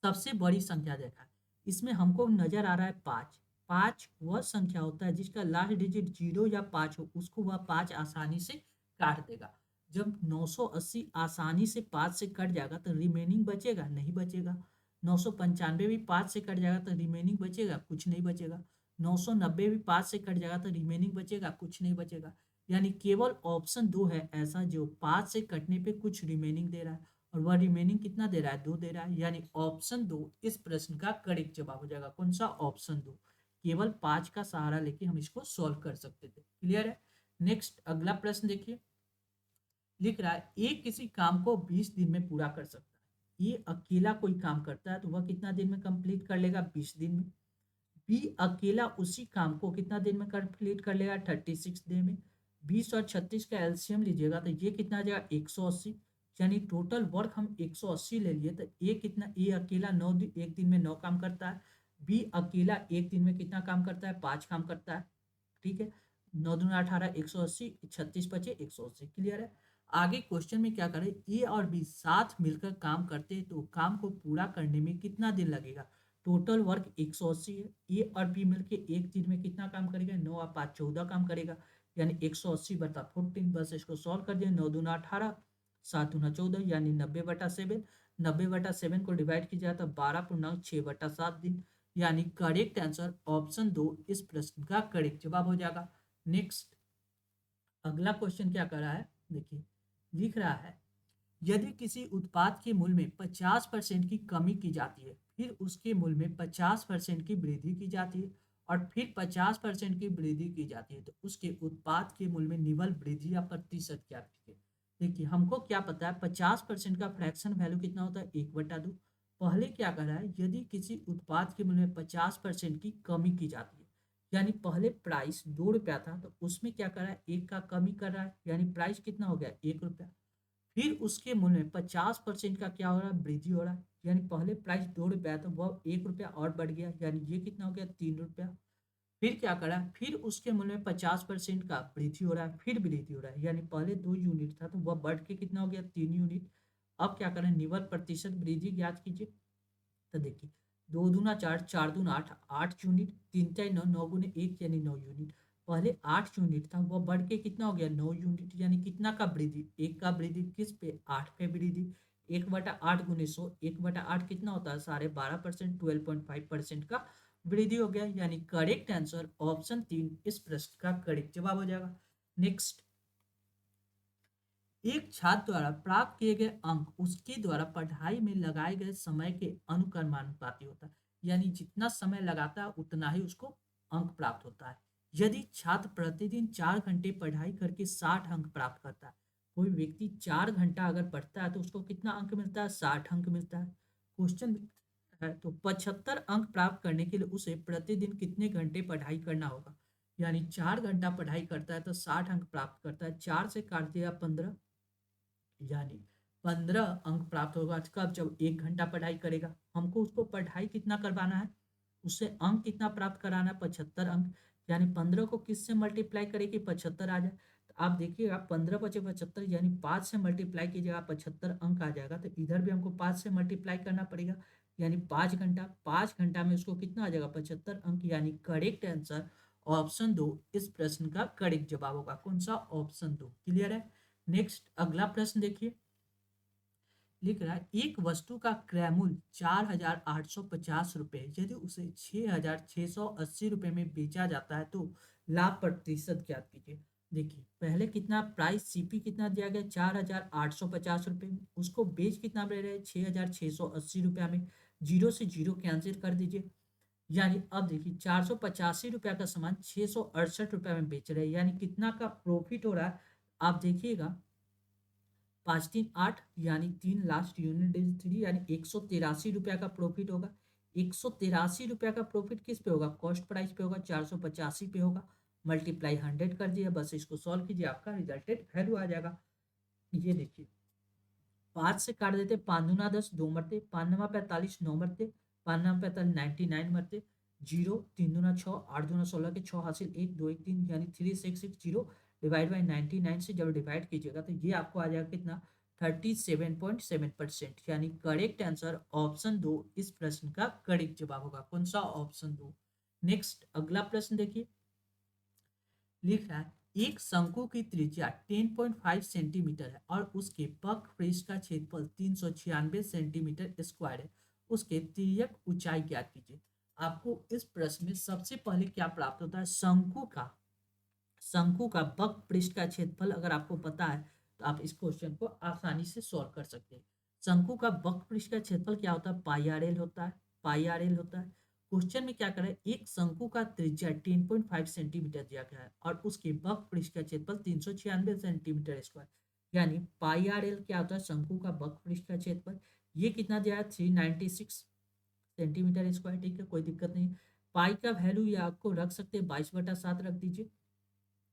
[SPEAKER 1] सबसे बड़ी संख्या देखा है, इसमें हमको नजर आ रहा है 5। 5 वह संख्या होता है जिसका लास्ट डिजिट 0 या 5 हो, उसको वह 5 आसानी से काट देगा। जब 980 आसानी से 5 से कट जाएगा तो रिमेनिंग बचेगा, नहीं बचेगा। 995 भी 5 से कट जाएगा तो रिमेनिंग बचेगा, कुछ नहीं बचेगा। 990 भी 5 से कट जाएगा तो रिमेनिंग बचेगा, कुछ नहीं बचेगा। यानी केवल ऑप्शन 2 है ऐसा जो 5 से कटने पे कुछ रिमेनिंग दे रहा है, और वह रिमेनिंग कितना दे रहा है 2 दे रहा है। यानी ऑप्शन 2 इस प्रश्न का करेक्ट जवाब हो जाएगा। कौन सा, ऑप्शन 2। केवल 5 का सहारा लेके हम इसको सॉल्व कर सकते थे। क्लियर है। नेक्स्ट अगला प्रश्न देखिए, लिख रहा है ए किसी काम को 20 दिन में पूरा कर सकता है। ये अकेला कोई काम करता है तो वह कितना दिन में कंप्लीट कर लेगा 20 दिन में। बी अकेला उसी काम को कितना दिन में कंप्लीट कर लेगा 36 दिन में। 20 और 36 का एलसीएम लीजिएगा तो ये कितना आ जाएगा 180, यानी टोटल वर्क हम 180 ले लिए तो ए कितना, ए अकेला 9 दिन, एक दिन में 9 काम करता है। बी अकेला एक दिन में कितना काम करता है 5 काम करता है। ठीक है, 9 दूना 18, 180, 36 बचे 180। क्लियर है। आगे क्वेश्चन में क्या करें, ए और बी साथ मिलकर काम करते हैं तो काम को पूरा करने में कितना दिन लगेगा। टोटल वर्क 180 है। ए और बी मिलकर एक दिन में कितना काम करेगा, 9 और 5 14 काम करेगा, यानी 180/14। बस इसको सॉल्व कर दिया, 9 दूना 18, 7 दूना 14, यानी 90/7। 90/7 को डिवाइड किया जाए तो 12.6/7 दिन, यानी करेक्ट आंसर ऑप्शन 2 इस प्रश्न का करेक्ट जवाब हो जाएगा। नेक्स्ट अगला क्वेश्चन क्या कर रहा है, देखिए लिख रहा है, यदि किसी उत्पाद के मूल्य में 50% की कमी की जाती है, फिर उसके मूल्य में 50% की वृद्धि की जाती है, और फिर 50% की वृद्धि की जाती है, तो उसके उत्पाद के मूल्य में निवल वृद्धि या प्रतिशत क्या है। देखिए हमको क्या पता है, 50% का फ्रैक्शन वैल्यू कितना होता है, 1/2। पहले क्या कर रहा है, यदि किसी उत्पाद के मूल्य में 50% की कमी की जाती है, यानी पहले प्राइस 2 रुपया था तो उसमें क्या कर रहा है, एक का कमी कर रहा है, यानी प्राइस कितना हो गया, 1 रुपया। फिर उसके मूल्य में 50% का क्या हो रहा है, वृद्धि हो रहा है, यानी पहले प्राइस 2 रुपया था वह 1 रुपया और बढ़ गया, यानी ये कितना हो गया, 3 रुपया। फिर क्या करा है, फिर उसके मूल्य में 50% का वृद्धि हो रहा है, फिर वृद्धि हो रहा है, यानी पहले 2 यूनिट था तो वह बढ़ के कितना हो गया, 3 यूनिट। अब क्या करें, निवल प्रतिशत वृद्धि ज्ञात कीजिए। तो देखिए 2 दूना 4, 4 दूना 8, 8 यूनिट, 3 3 9, 9 गुने 1 यानी 9 यूनिट। पहले 8 यूनिट था वह बढ़ के कितना हो गया, 9 यूनिट, यानी कितना का वृद्धि, एक का वृद्धि, किस पे, 8 पे वृद्धि। 1/8 गुने 100, 1/8 कितना होता है, 12.5%, 12.5% का वृद्धि हो गया, यानी करेक्ट आंसर ऑप्शन 3 इस प्रश्न का करेक्ट जवाब हो जाएगा। नेक्स्ट, एक छात्र द्वारा प्राप्त किए गए अंक उसके द्वारा पढ़ाई में लगाए गए समय के अनुक्रमानुपाती होता है, यानी जितना समय लगाता है उतना ही उसको अंक प्राप्त होता है। यदि छात्र प्रतिदिन 4 घंटे पढ़ाई करके 60 अंक प्राप्त करता है, कोई व्यक्ति 4 घंटा अगर पढ़ता है तो उसको कितना अंक मिलता है, 60 अंक मिलता है। क्वेश्चन है तो 75 अंक प्राप्त करने के लिए उसे प्रतिदिन कितने घंटे पढ़ाई करना होगा। यानी 4 घंटा पढ़ाई करता है तो 60 अंक प्राप्त करता है, 4 से काट दिया 15, यानी 15 अंक प्राप्त होगा। कब, जब 1 घंटा पढ़ाई करेगा। हमको उसको पढ़ाई कितना करवाना है, उससे अंक कितना प्राप्त कराना है, 75 अंक। यानी 15 को किस से मल्टीप्लाई करेगी, 75 आ जाए। तो आप देखिएगा 15 × 5 = 75, यानी 5 से मल्टीप्लाई कीजिएगा 75 अंक आ जाएगा। तो इधर भी हमको 5 से मल्टीप्लाई करना पड़ेगा, यानी 5 घंटा, 5 घंटा में उसको कितना आ जाएगा, 75 अंक, यानी करेक्ट आंसर ऑप्शन 2 इस प्रश्न का करेक्ट जवाब होगा। कौन सा, ऑप्शन 2। क्लियर है। नेक्स्ट अगला प्रश्न देखिए, लिख रहा है, एक वस्तु का क्रय मूल्य 4,850 रुपये, यदि उसे 6,680 रुपये में बेचा जाता है तो लाभ प्रतिशत ज्ञात कीजिए। देखिए पहले कितना प्राइस, सीपी कितना दिया गया, 4,850 रुपये में, उसको बेच कितना दे रहे हैं, 6,680 रुपया में। जीरो से जीरो कैंसिल कर दीजिए, यानी अब देखिए 485 रुपया का सामान 668 रुपया में बेच रहे हैं, यानी कितना का प्रॉफिट हो रहा है। आप देखिएगा 5 3 8, यानी 3 लास्ट यूनिट इज 3, यानी 183 रुपया का प्रॉफिट होगा। 183 रुपया का प्रॉफिट किस पे होगा, कॉस्ट प्राइस पे होगा, 485 पे होगा। मल्टीप्लाई 100 कर दिया, बस इसको सॉल्व कीजिए, आपका रिजल्टेड वैल्यू आ जाएगा। ये देखिए 5 से काट देते, 5 दूना 10, 2 मरते, 5 9 45, 9 मरते, 5 9 45, 99 मरते, जीरो, 3 दूना 6, 8 दूना 16 के 6 हासिल, 1 2 1 3, यानी 3660 डिवाइड बाई 99 से जब डिवाइड कीजिएगा तो ये आपको आ जाएगा कितना, 37.7%, यानी करेक्ट आंसर ऑप्शन 2 इस प्रश्न का करेक्ट जवाब होगा। कौन सा, ऑप्शन 2। नेक्स्ट अगला प्रश्न देखिए, लिख रहा है, एक शंकु की त्रिज्या 10.5 सेंटीमीटर है और उसके वक्र पृष्ठ का क्षेत्रफल 396 सेंटीमीटर स्क्वायर है, उसके तिर्यक ऊंचाई ज्ञात कीजिए। आपको इस प्रश्न में सबसे पहले क्या प्राप्त होता है, शंकु का वक्र पृष्ठ का क्षेत्रफल अगर आपको पता है तो आप इस क्वेश्चन को आसानी से सॉल्व कर सकते हैं। शंकु का वक्र पृष्ठ का क्षेत्रफल क्या होता है, पाई आर एल होता है, पाई आर एल होता है। क्वेश्चन में क्या करें, एक शंकु का त्रिज्या 10.5 सेंटीमीटर दिया गया है और उसके वक्र पृष्ठ का क्षेत्रफल 396 सेंटीमीटर स्क्वायर, यानी पाई आर एल क्या होता है, शंकु का वक्र पृष्ठ का क्षेत्रफल। ये कितना दिया है, 396 सेंटीमीटर स्क्वायर। ठीक है, कोई दिक्कत नहीं। पाई का वैल्यू ये आपको रख सकते हैं, 22/7 रख दीजिए।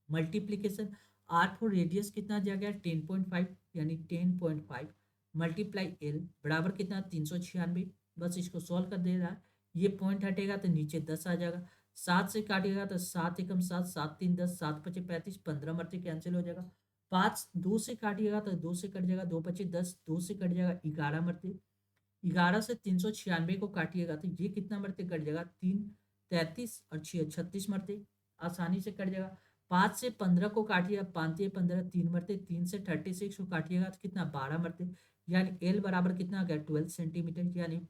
[SPEAKER 1] मल्टीप्लीकेशन, आर फॉर रेडियस कितना दिया गया, 10.5, यानी 10.5 मल्टीप्लाई एल बराबर कितना, 396। बस इसको सॉल्व कर दे रहा है, ये पॉइंट हटेगा तो नीचे 10 आ जाएगा। 7 से काटिएगा तो 7 एकम 7, 7 3 10, 7 5 35, 15 मरते कैंसिल हो जाएगा। पाँच दो से काटिएगा तो दो से कट जाएगा, दो पचे 10, दो से कट जाएगा 11 मरते। 11 से 396 को काटिएगा तो ये कितना मरते कट जाएगा, 3 33 और 6 36 मरते, आसानी से कट जाएगा। 5 से 15 को काटिएगा, 5 15 3 मरते, 3 से 36 को काटिएगा तो कितना 12 मरते। यानी एल बराबर कितना आ गया 12 सेंटीमीटर। यानी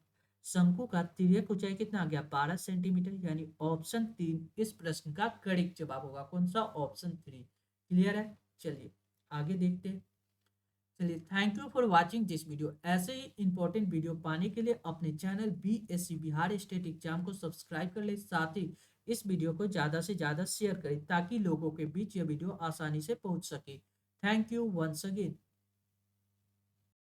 [SPEAKER 1] शंकु का तिर्यक ऊंचाई कितना आ गया 12 सेंटीमीटर। यानी ऑप्शन 3 इस प्रश्न का करेक्ट जवाब होगा। कौन सा, ऑप्शन 3। क्लियर है। चलिए आगे देखते हैं। चलिए, thank you for watching this video. ऐसे ही इंपॉर्टेंट वीडियो पाने के लिए अपने channel BSc Bihar state exam को सब्सक्राइब कर ले, साथ ही इस वीडियो को ज़्यादा से ज़्यादा शेयर करें ताकि लोगों के बीच यह वीडियो आसानी से पहुंच सके। Thank you once again.